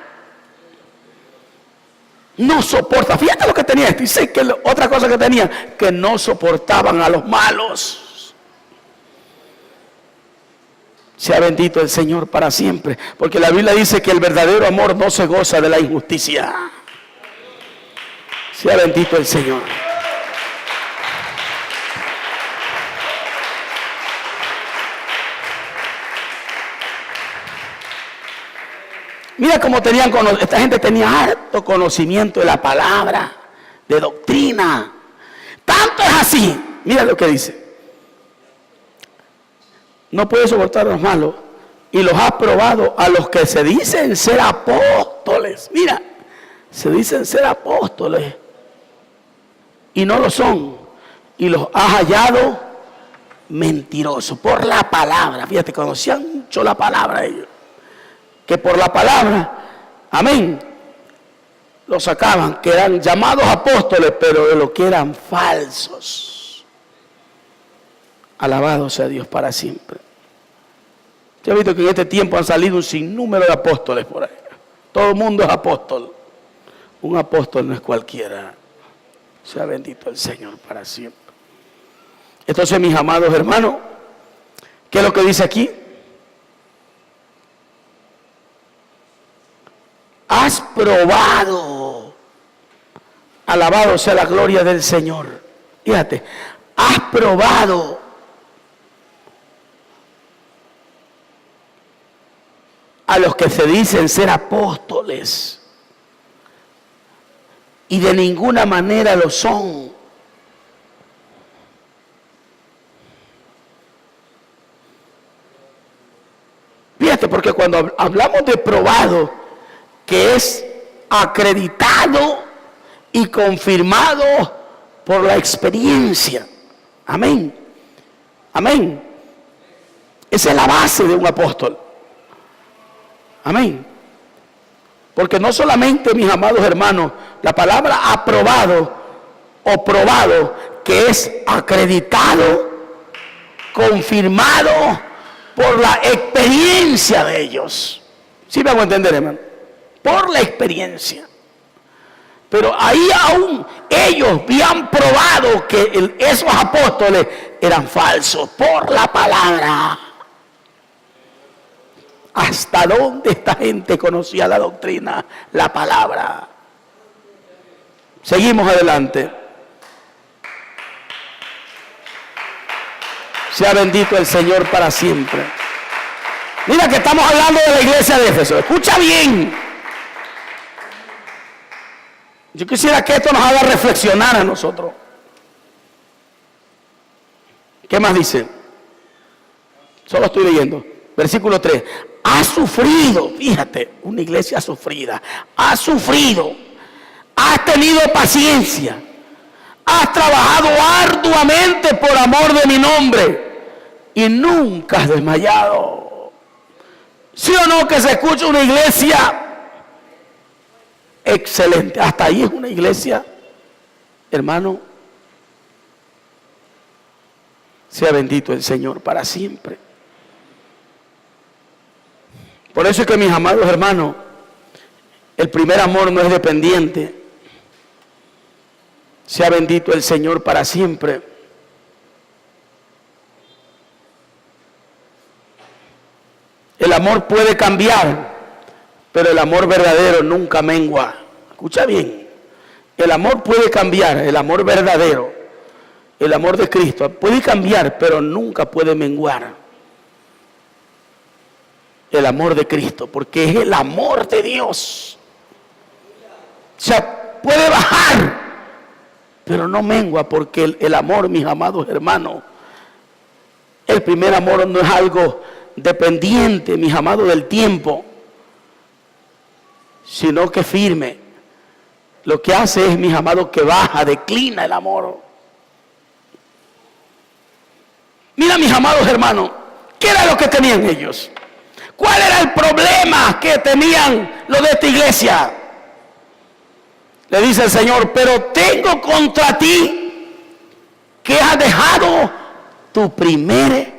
No soporta. Fíjate lo que tenía esto. Y sé que otra cosa que tenía, que no soportaban a los malos. Sea bendito el Señor para siempre, porque la Biblia dice que el verdadero amor no se goza de la injusticia. Sea bendito el Señor. Mira cómo esta gente tenía harto conocimiento de la palabra, de doctrina. Tanto es así. Mira lo que dice. No puede soportar a los malos y los ha probado a los que se dicen ser apóstoles. Mira, se dicen ser apóstoles y no lo son. Y los ha hallado mentirosos por la palabra. Fíjate, conocían mucho la palabra ellos. que por la palabra, amén, los sacaban, que eran llamados apóstoles, pero de lo que eran falsos. Alabado sea Dios para siempre. Yo he visto que en este tiempo han salido un sinnúmero de apóstoles por ahí. Todo el mundo es apóstol. Un apóstol no es cualquiera. Sea bendito el Señor para siempre. Entonces, mis amados hermanos, ¿qué es lo que dice aquí? Has probado. Alabado sea la gloria del Señor. Fíjate, has probado a los que se dicen ser apóstoles y de ninguna manera lo son. Fíjate, porque cuando hablamos de probado, que es acreditado y confirmado por la experiencia. Amén. Amén. Esa es la base de un apóstol. Amén. Porque no solamente, mis amados hermanos, la palabra aprobado o probado, que es acreditado, confirmado por la experiencia de ellos. ¿Sí me hago entender, hermano? Por la experiencia. Pero ahí aún ellos habían probado que esos apóstoles eran falsos por la palabra. ¿Hasta dónde esta gente conocía la doctrina, la palabra? Seguimos adelante. Sea bendito el Señor para siempre. Mira que estamos hablando de la iglesia de Éfeso. Escucha bien. Yo quisiera que esto nos haga reflexionar a nosotros. ¿Qué más dice? Solo estoy leyendo. Versículo 3. Ha sufrido, fíjate, una iglesia sufrida. Ha sufrido. Has tenido paciencia. Has trabajado arduamente por amor de mi nombre. Y nunca has desmayado. ¿Sí o no que se escucha una iglesia excelente? Hasta ahí es una iglesia, hermano. Sea bendito el Señor para siempre. Por eso es que, mis amados hermanos, el primer amor no es dependiente. Sea bendito el Señor para siempre. El amor puede cambiar, pero el amor verdadero nunca mengua. Escucha bien. El amor puede cambiar, el amor verdadero, el amor de Cristo puede cambiar, pero nunca puede menguar. El amor de Cristo, porque es el amor de Dios. O sea, puede bajar, pero no mengua, porque el amor, mis amados hermanos, el primer amor no es algo dependiente, mis amados, del tiempo, sino que firme. Lo que hace es, mis amados, que baja, declina el amor. Mira, mis amados hermanos, ¿qué era lo que tenían ellos? ¿Cuál era el problema que tenían los de esta iglesia? Le dice el Señor, pero tengo contra ti que has dejado tu primer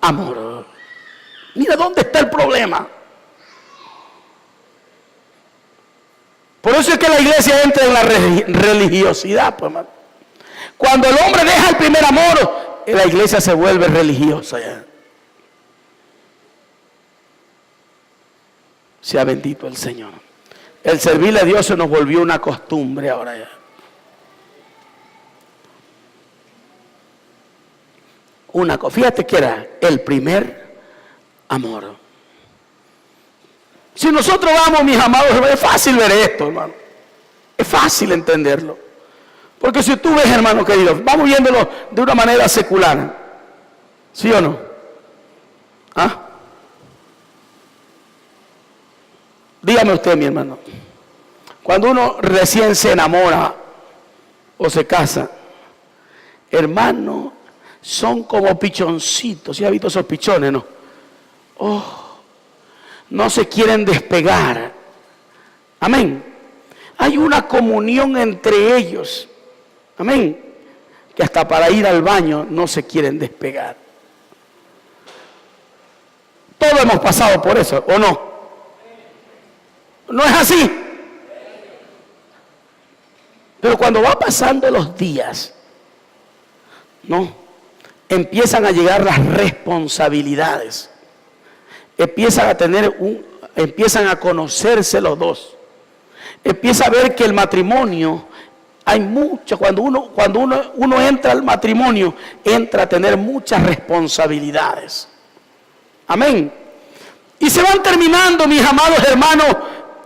amor. Mira dónde está el problema. Por eso es que la iglesia entra en la religiosidad, pues, hermano. Cuando el hombre deja el primer amor, la iglesia se vuelve religiosa ya. Sea bendito el Señor. El servirle a Dios se nos volvió una costumbre ahora ya. Fíjate que era el primer amor. Si nosotros vamos, mis amados, es fácil ver esto, hermano. Es fácil entenderlo. Porque si tú ves, hermano querido, vamos viéndolo de una manera secular. ¿Sí o no? ¿Ah? Dígame usted, mi hermano. Cuando uno recién se enamora o se casa, hermano, son como pichoncitos. ¿Sí ha visto esos pichones, no? Oh, no se quieren despegar. Amén. Hay una comunión entre ellos. Amén. Que hasta para ir al baño no se quieren despegar. Todos hemos pasado por eso, ¿o no? ¿No es así? Pero cuando va pasando los días, ¿no? Empiezan a llegar las responsabilidades. Empiezan a conocerse los dos. Empieza a ver que el matrimonio, hay mucho, cuando uno entra al matrimonio, entra a tener muchas responsabilidades. Amén. Y se van terminando, mis amados hermanos,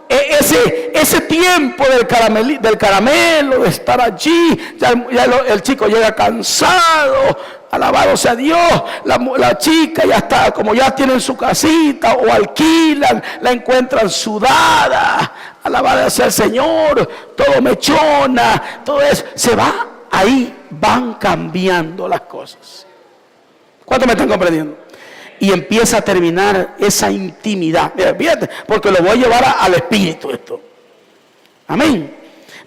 ese tiempo del caramelo, de estar allí. Ya el chico llega cansado, alabado sea Dios. La chica ya está, como ya tienen su casita o alquilan, la encuentran sudada, alabado sea el Señor, todo mechona, todo eso. Se va, ahí van cambiando las cosas. ¿Cuánto me están comprendiendo? Y empieza a terminar esa intimidad. Mira, fíjate, porque lo voy a llevar al espíritu esto. Amén.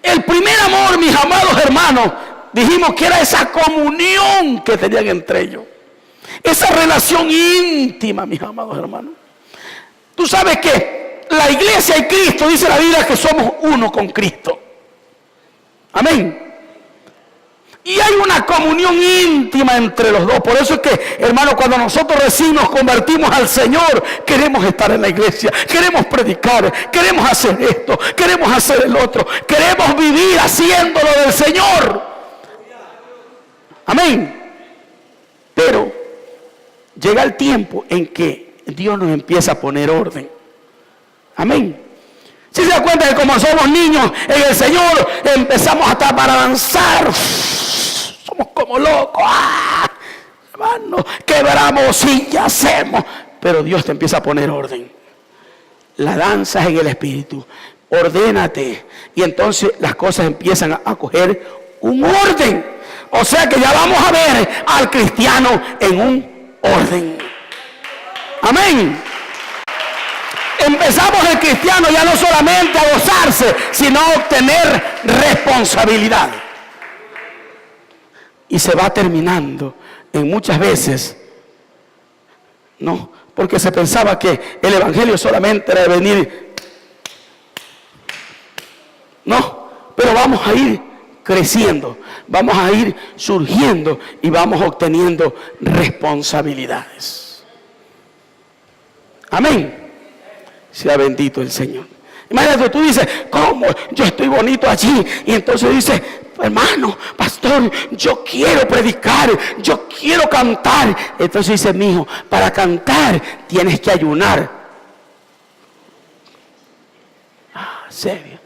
El primer amor, mis amados hermanos, dijimos que era esa comunión que tenían entre ellos. Esa relación íntima, mis amados hermanos. Tú sabes que la iglesia y Cristo, dice la Biblia, que somos uno con Cristo. Amén. Y hay una comunión íntima entre los dos. Por eso es que, hermano, cuando nosotros recién nos convertimos al Señor, queremos estar en la iglesia, queremos predicar, queremos hacer esto, queremos hacer el otro, queremos vivir haciéndolo del Señor. Amén. Pero llega el tiempo en que Dios nos empieza a poner orden. Amén. Si se da cuenta que como somos niños en el Señor, empezamos hasta para danzar. Somos como locos. Hermano, quebramos y ya hacemos. Pero Dios te empieza a poner orden. La danza es en el espíritu. Ordénate. Y entonces las cosas empiezan a coger un orden. O sea que ya vamos a ver al cristiano en un orden. Amén. Empezamos el cristiano ya no solamente a gozarse, sino a obtener responsabilidad. Y se va terminando en muchas veces, no, porque se pensaba que el evangelio solamente era de venir. No, pero vamos a ir creciendo, vamos a ir surgiendo y vamos obteniendo responsabilidades. Amén. Sea bendito el Señor. Imagínate, tú dices, ¿cómo? Yo estoy bonito allí. Y entonces dice, hermano, pastor, yo quiero predicar, yo quiero cantar. Entonces dice, mijo, para cantar tienes que ayunar. Serio.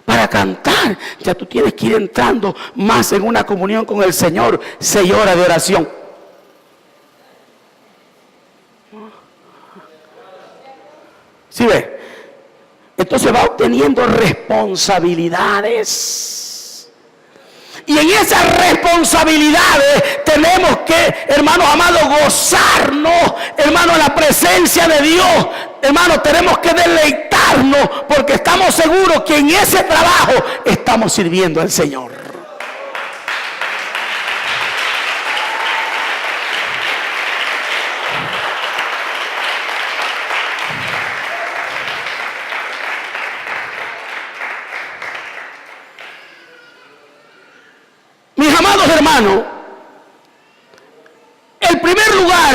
Para cantar, ya tú tienes que ir entrando más en una comunión con el Señor. 6 horas de oración. ¿Sí ve? Entonces va obteniendo responsabilidades. Y en esas responsabilidades tenemos que, hermanos amados, gozarnos, hermanos, en la presencia de Dios. Hermanos, tenemos que deleitarnos porque estamos seguros que en ese trabajo estamos sirviendo al Señor. Mis amados hermanos, el primer lugar,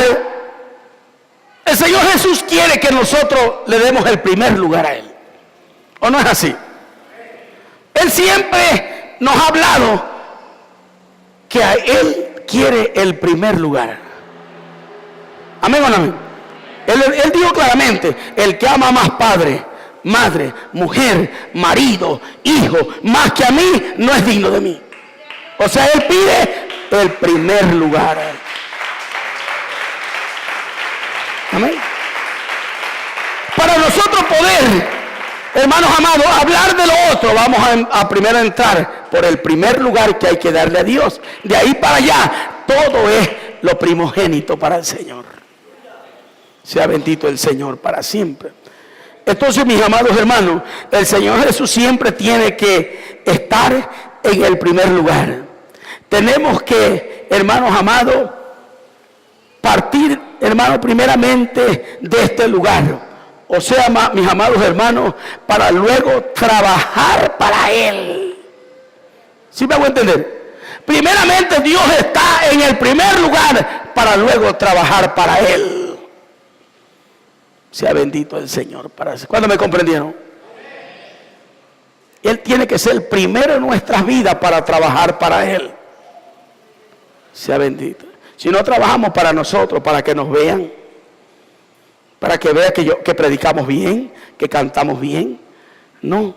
el Señor Jesús quiere que nosotros le demos el primer lugar a Él. ¿O no es así? Él siempre nos ha hablado que a Él quiere el primer lugar. ¿Amén o no amén? Él dijo claramente, el que ama más padre, madre, mujer, marido, hijo, más que a mí, no es digno de mí. O sea, Él pide el primer lugar. Amén. Para nosotros poder, hermanos amados, hablar de lo otro, vamos a primero entrar por el primer lugar que hay que darle a Dios. De ahí para allá, todo es lo primogénito para el Señor. Sea bendito el Señor para siempre. Entonces, mis amados hermanos, el Señor Jesús siempre tiene que estar en el primer lugar. Tenemos que, hermanos amados, partir, hermanos, primeramente de este lugar. O sea, mis amados hermanos, para luego trabajar para Él. ¿Sí me hago entender? Primeramente Dios está en el primer lugar para luego trabajar para Él. Sea bendito el Señor. ¿Cuándo me comprendieron? Él tiene que ser el primero en nuestras vidas para trabajar para Él. Sea bendito. Si no trabajamos para nosotros, para que nos vean, para que vean que predicamos bien, que cantamos bien, no.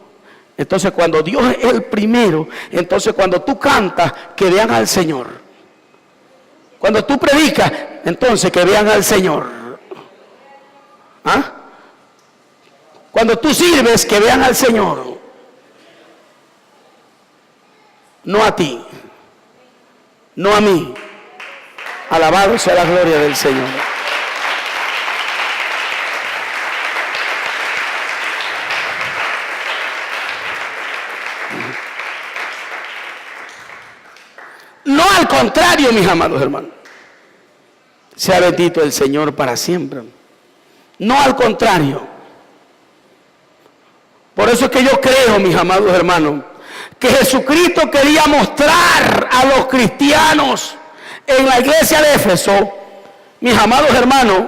Entonces cuando Dios es el primero, entonces cuando tú cantas, que vean al Señor. Cuando tú predicas, entonces que vean al Señor. ¿Ah? Cuando tú sirves, que vean al Señor, no a ti, no a mí. Alabado sea la gloria del Señor. No al contrario, mis amados hermanos. Sea bendito el Señor para siempre. No al contrario. Por eso es que yo creo, mis amados hermanos, que Jesucristo quería mostrar a los cristianos en la iglesia de Éfeso, mis amados hermanos,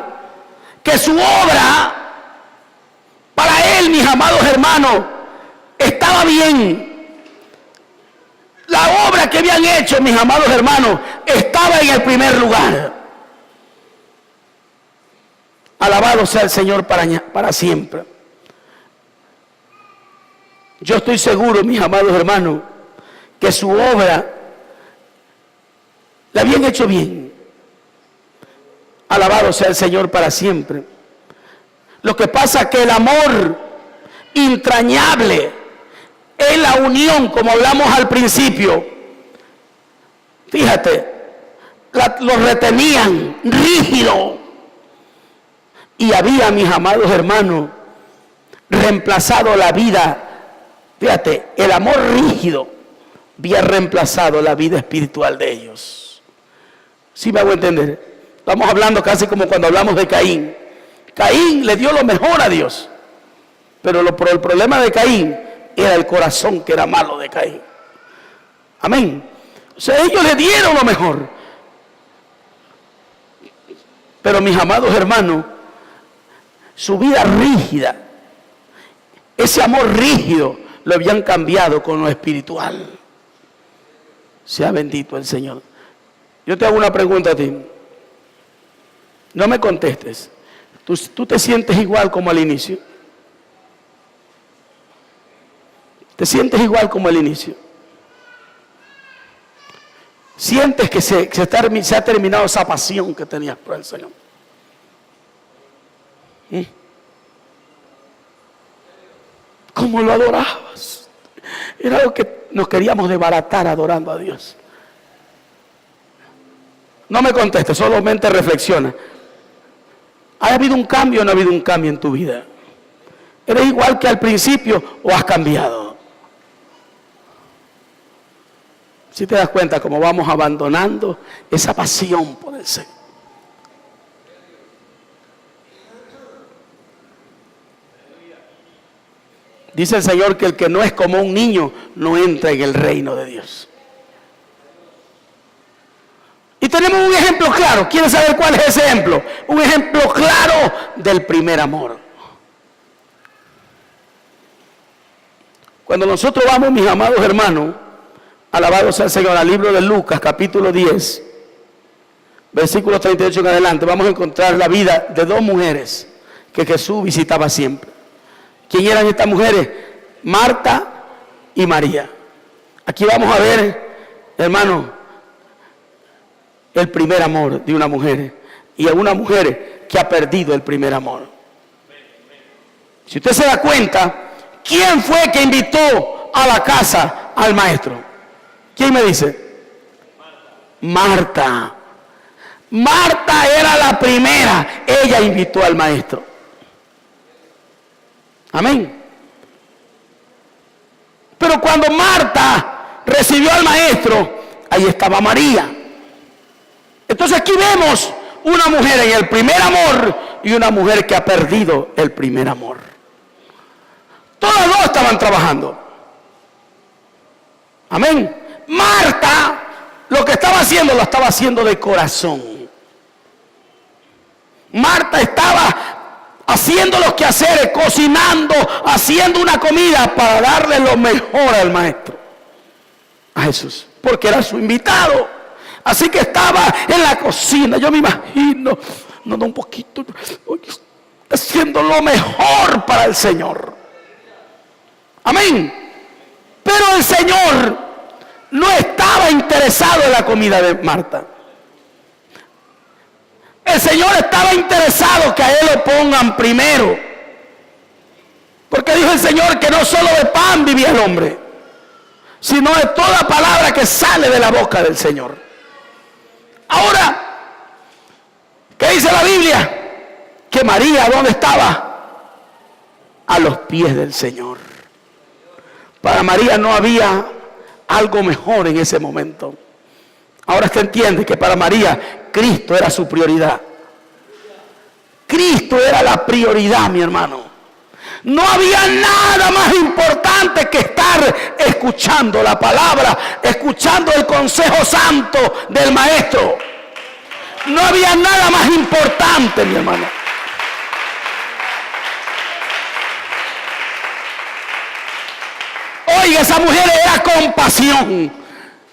que su obra, para Él, mis amados hermanos, estaba bien. La obra que habían hecho, mis amados hermanos, estaba en el primer lugar. Alabado sea el Señor para siempre. Yo estoy seguro, mis amados hermanos, que su obra la habían hecho bien. Alabado sea el Señor para siempre. Lo que pasa es que el amor entrañable es la unión, como hablamos al principio. Fíjate, los retenían rígido. Y había, mis amados hermanos, reemplazado la vida. Fíjate, el amor rígido había reemplazado la vida espiritual de ellos. ¿Sí me hago entender? Estamos hablando casi como cuando hablamos de Caín. Caín le dio lo mejor a Dios. Pero el problema de Caín era el corazón que era malo de Caín. Amén. O sea, ellos le dieron lo mejor. Pero mis amados hermanos, su vida rígida, ese amor rígido, lo habían cambiado con lo espiritual. Sea bendito el Señor. Yo te hago una pregunta a ti. No me contestes. ¿Tú te sientes igual como al inicio? ¿Te sientes igual como al inicio? ¿Sientes que se ha terminado esa pasión que tenías por el Señor? ¿Cómo lo adorabas? Era algo que nos queríamos desbaratar adorando a Dios. No me contestes, solamente reflexiona. ¿Ha habido un cambio o no ha habido un cambio en tu vida? ¿Eres igual que al principio o has cambiado? Si te das cuenta cómo vamos abandonando esa pasión por el Señor. Dice el Señor que el que no es como un niño no entra en el reino de Dios. Y tenemos un ejemplo claro. ¿Quieren saber cuál es ese ejemplo? Un ejemplo claro del primer amor. Cuando nosotros vamos, mis amados hermanos, alabados sea el Señor, al libro de Lucas, capítulo 10, versículos 38 en adelante, vamos a encontrar la vida de dos mujeres que Jesús visitaba siempre. ¿Quién eran estas mujeres? Marta y María. Aquí vamos a ver, hermano, el primer amor de una mujer. Y es una mujer que ha perdido el primer amor. Si usted se da cuenta, ¿quién fue que invitó a la casa al maestro? ¿Quién me dice? Marta. Marta era la primera. Ella invitó al maestro. Amén. Pero cuando Marta recibió al maestro, ahí estaba María. Entonces aquí vemos una mujer en el primer amor y una mujer que ha perdido el primer amor. Todas dos estaban trabajando. Amén. Marta lo que estaba haciendo, lo estaba haciendo de corazón. Marta estaba haciendo los quehaceres, cocinando, haciendo una comida para darle lo mejor al maestro, a Jesús, porque era su invitado. Así que estaba en la cocina, yo me imagino, un poquito, haciendo lo mejor para el Señor. Amén. Pero el Señor no estaba interesado en la comida de Marta. El Señor estaba interesado que a Él lo pongan primero. Porque dijo el Señor que no solo de pan vivía el hombre, sino de toda palabra que sale de la boca del Señor. Ahora, ¿qué dice la Biblia? Que María, ¿dónde estaba? A los pies del Señor. Para María no había algo mejor en ese momento. Ahora usted entiende que para María Cristo era su prioridad. Cristo era la prioridad, mi hermano. No había nada más importante que estar escuchando la palabra, escuchando el consejo santo del maestro. No había nada más importante, mi hermano. Oiga, esa mujer era compasión,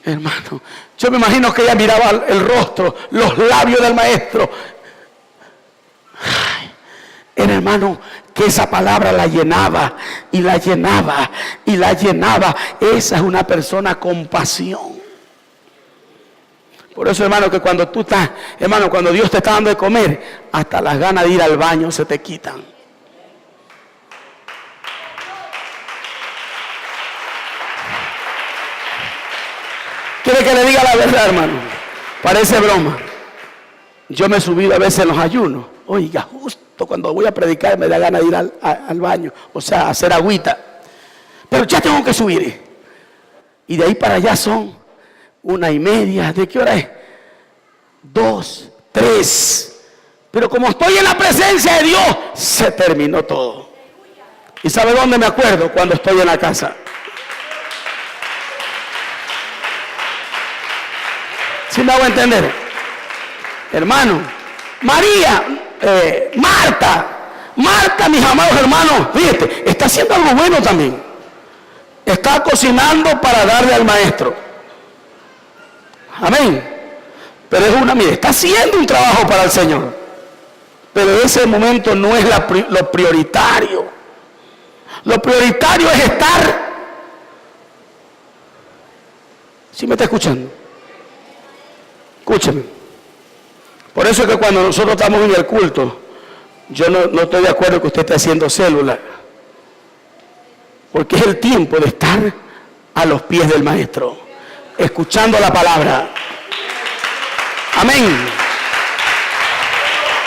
hermano. Yo me imagino que ella miraba el rostro, los labios del maestro. Ay, era, hermano, que esa palabra la llenaba y la llenaba y la llenaba. Esa es una persona con pasión. Por eso, hermano, que cuando tú estás, hermano, cuando Dios te está dando de comer, hasta las ganas de ir al baño se te quitan. ¿Quiere que le diga la verdad, hermano? Parece broma. Yo me he subido a veces en los ayunos. Oiga, justo cuando voy a predicar me da ganas de ir al baño. O sea, a hacer agüita. Pero ya tengo que subir. Y de ahí para allá son 1:30. ¿De qué hora es? 2, 3. Pero como estoy en la presencia de Dios, se terminó todo. ¿Y sabe dónde me acuerdo? Cuando estoy en la casa. ¿Sí me hago entender? Hermano, María, Marta, mis amados hermanos, fíjate, está haciendo algo bueno también. Está cocinando para darle al maestro. Amén. Pero es mire, está haciendo un trabajo para el Señor. Pero ese momento no es lo prioritario. Lo prioritario es estar. ¿Sí me está escuchando? Escúcheme. Por eso es que cuando nosotros estamos en el culto, yo no estoy de acuerdo que usted esté haciendo célula. Porque es el tiempo de estar a los pies del maestro, escuchando la palabra. Amén.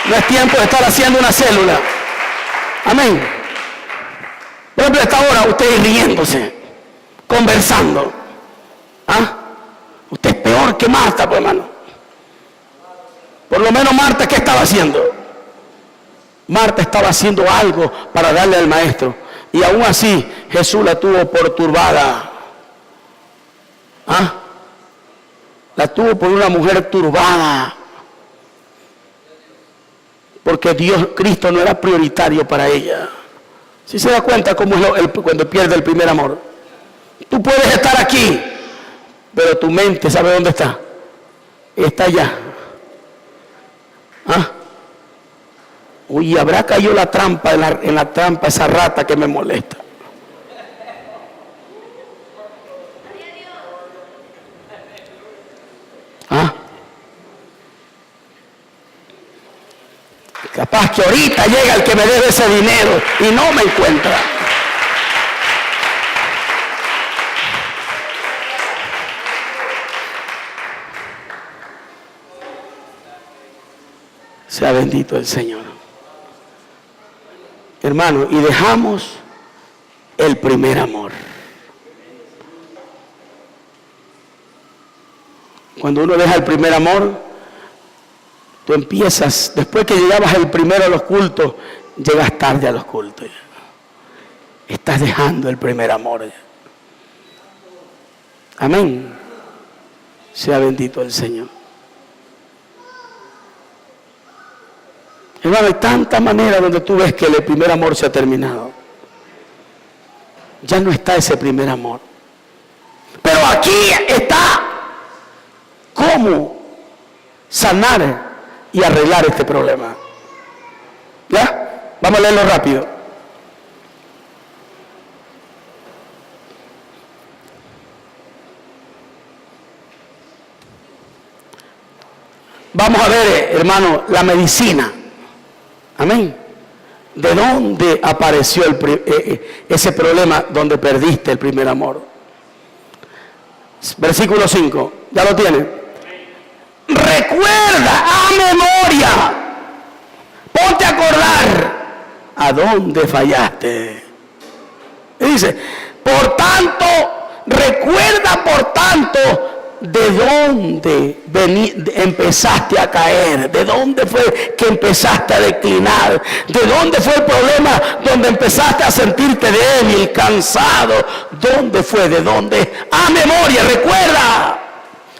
No es tiempo de estar haciendo una célula. Amén. Por ejemplo, a esta hora usted riéndose, conversando. ¿Ah? Usted es peor que Marta, pues, hermano. Por lo menos Marta, ¿qué estaba haciendo? Marta estaba haciendo algo para darle al maestro. Y aún así, Jesús la tuvo por turbada. ¿Ah? La tuvo por una mujer turbada. Porque Cristo no era prioritario para ella. ¿Sí se da cuenta cómo es cuando pierde el primer amor? Tú puedes estar aquí, pero tu mente, ¿sabe dónde está? Está allá. ¿Ah? Uy, habrá caído la trampa en la trampa esa rata que me molesta. ¿Ah? Capaz que ahorita llega el que me debe ese dinero y no me encuentra. Sea bendito el Señor. Hermano, y dejamos el primer amor. Cuando uno deja el primer amor, tú empiezas, después que llegabas el primero a los cultos, llegas tarde a los cultos. Estás dejando el primer amor. Amén. Sea bendito el Señor. Hermano, hay tantas maneras donde tú ves que el primer amor se ha terminado. Ya no está ese primer amor. Pero aquí está cómo sanar y arreglar este problema. ¿Ya? Vamos a leerlo rápido. Vamos a ver, hermano, la medicina. Amén. ¿De dónde apareció ese problema donde perdiste el primer amor? Versículo 5. ¿Ya lo tiene? Recuerda a memoria. Ponte a acordar a dónde fallaste. Y dice, por tanto, recuerda por tanto de dónde empezaste a caer, de dónde fue que empezaste a declinar, de dónde fue el problema donde empezaste a sentirte débil, cansado, dónde fue, de dónde, a memoria, recuerda.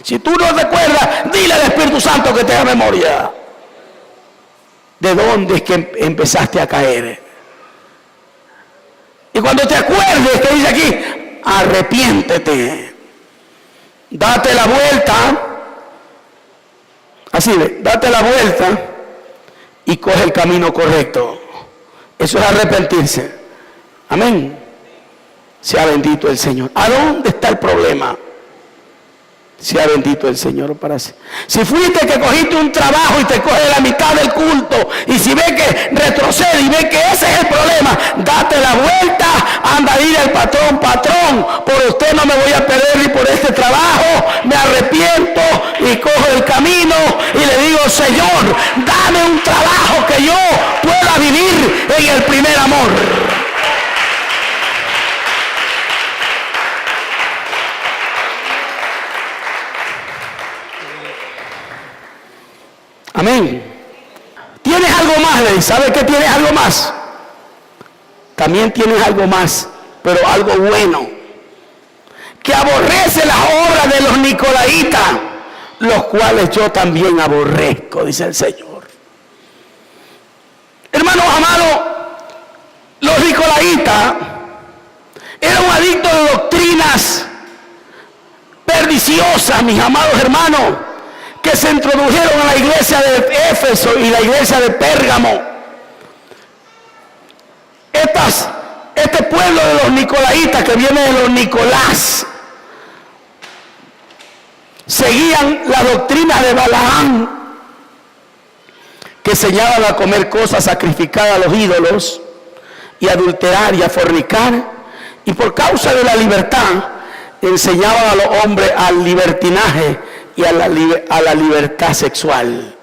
Si tú no recuerdas, dile al Espíritu Santo que te haga memoria. ¿De dónde es que empezaste a caer? Y cuando te acuerdes, que dice aquí, arrepiéntete. Date la vuelta. Así, date la vuelta y coge el camino correcto. Eso es arrepentirse. Amén. Sea bendito el Señor. ¿A dónde está el problema? Sea bendito el Señor para sí. Si fuiste que cogiste un trabajo y te coge la mitad del culto, y si ves que retrocede y ves que ese es el problema, date la vuelta, anda a ir al patrón, por usted no me voy a perder ni por este trabajo, me arrepiento y cojo el camino y le digo, Señor, dame un trabajo que yo pueda vivir en el primer amor. Amén. ¿Tienes algo más? ¿Sabes que tienes algo más? También tienes algo más, pero algo bueno. Que aborrece las obras de los nicolaitas, los cuales yo también aborrezco, dice el Señor. Hermanos amados, los nicolaitas eran adictos de doctrinas perniciosas, mis amados hermanos, que se introdujeron a la iglesia de Éfeso y la iglesia de Pérgamo. Este pueblo de los nicolaitas, que viene de los Nicolás, seguían la doctrina de Balaam, que enseñaban a comer cosas sacrificadas a los ídolos y adulterar y a fornicar, y por causa de la libertad enseñaban a los hombres al libertinaje y a la libertad sexual.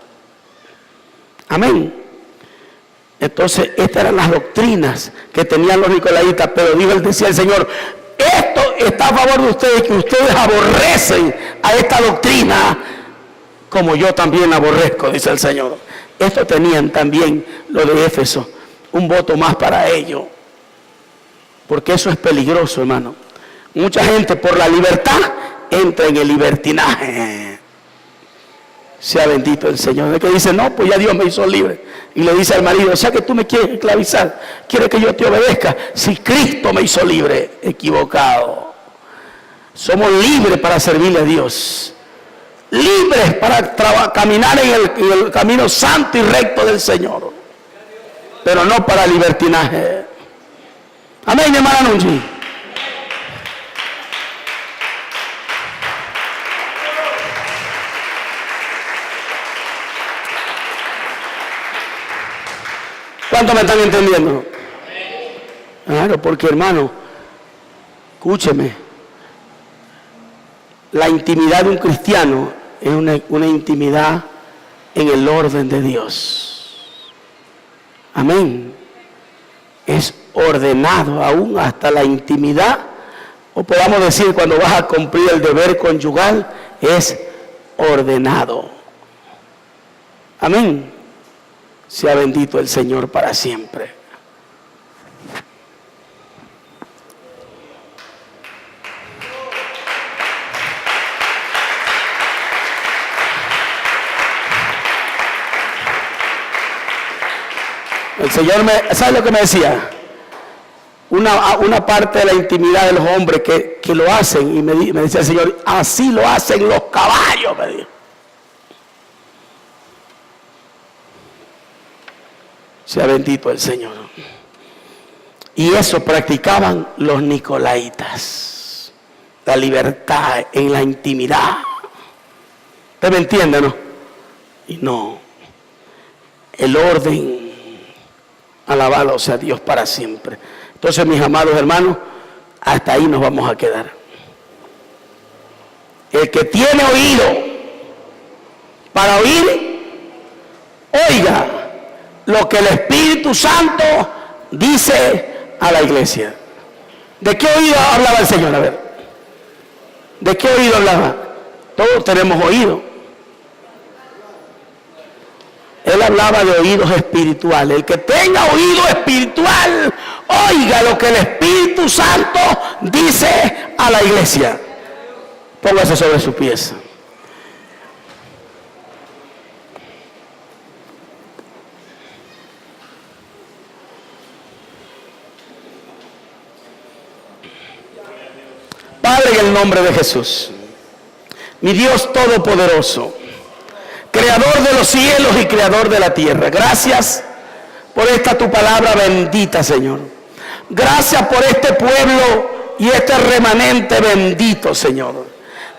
Amén. Entonces estas eran las doctrinas que tenían los nicolaitas, pero decía el Señor, esto está a favor de ustedes, que ustedes aborrecen a esta doctrina como yo también aborrezco, dice el Señor. Esto tenían también los de Éfeso, un voto más para ellos, porque eso es peligroso, hermano. Mucha gente por la libertad entra en el libertinaje. Sea bendito el Señor. Es que dice, no, pues ya Dios me hizo libre. Y le dice al marido, o sea que tú me quieres esclavizar, quieres que yo te obedezca. Si Cristo me hizo libre, equivocado. Somos libres para servirle a Dios. Libres para caminar en el camino santo y recto del Señor. Pero no para libertinaje. Amén, hermano Nunchi. ¿Cuántos me están entendiendo? Claro, porque hermano, escúcheme, la intimidad de un cristiano es una intimidad en el orden de Dios. Amén. Es ordenado aún hasta la intimidad, o podamos decir cuando vas a cumplir el deber conyugal, es ordenado. Amén. Sea bendito el Señor para siempre. El Señor ¿sabe lo que me decía? Una parte de la intimidad de los hombres que lo hacen, y me decía el Señor, así lo hacen los caballos, me dijo. Sea bendito el Señor. Y eso practicaban los nicolaitas, la libertad en la intimidad. ¿Usted me entiende, no? Y no, el orden, alabado sea Dios para siempre. Entonces, mis amados hermanos, hasta ahí nos vamos a quedar. El que tiene oído para oír, oiga lo que el Espíritu Santo dice a la iglesia. ¿De qué oído hablaba el Señor? A ver, ¿de qué oído hablaba? Todos tenemos oído. Él hablaba de oídos espirituales. El que tenga oído espiritual, oiga lo que el Espíritu Santo dice a la iglesia. Póngase sobre sus pies. Padre, en el nombre de Jesús, mi Dios todopoderoso, Creador de los cielos y Creador de la tierra, gracias por esta tu palabra bendita, Señor. Gracias por este pueblo y este remanente bendito, Señor.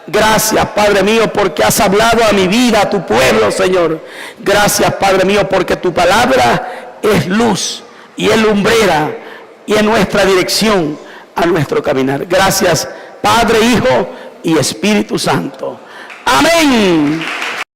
Gracias, Padre mío, porque has hablado a mi vida, a tu pueblo, Señor. Gracias, Padre mío, porque tu palabra es luz y es lumbrera y es nuestra dirección a nuestro caminar. Gracias, Padre, Hijo y Espíritu Santo. Amén.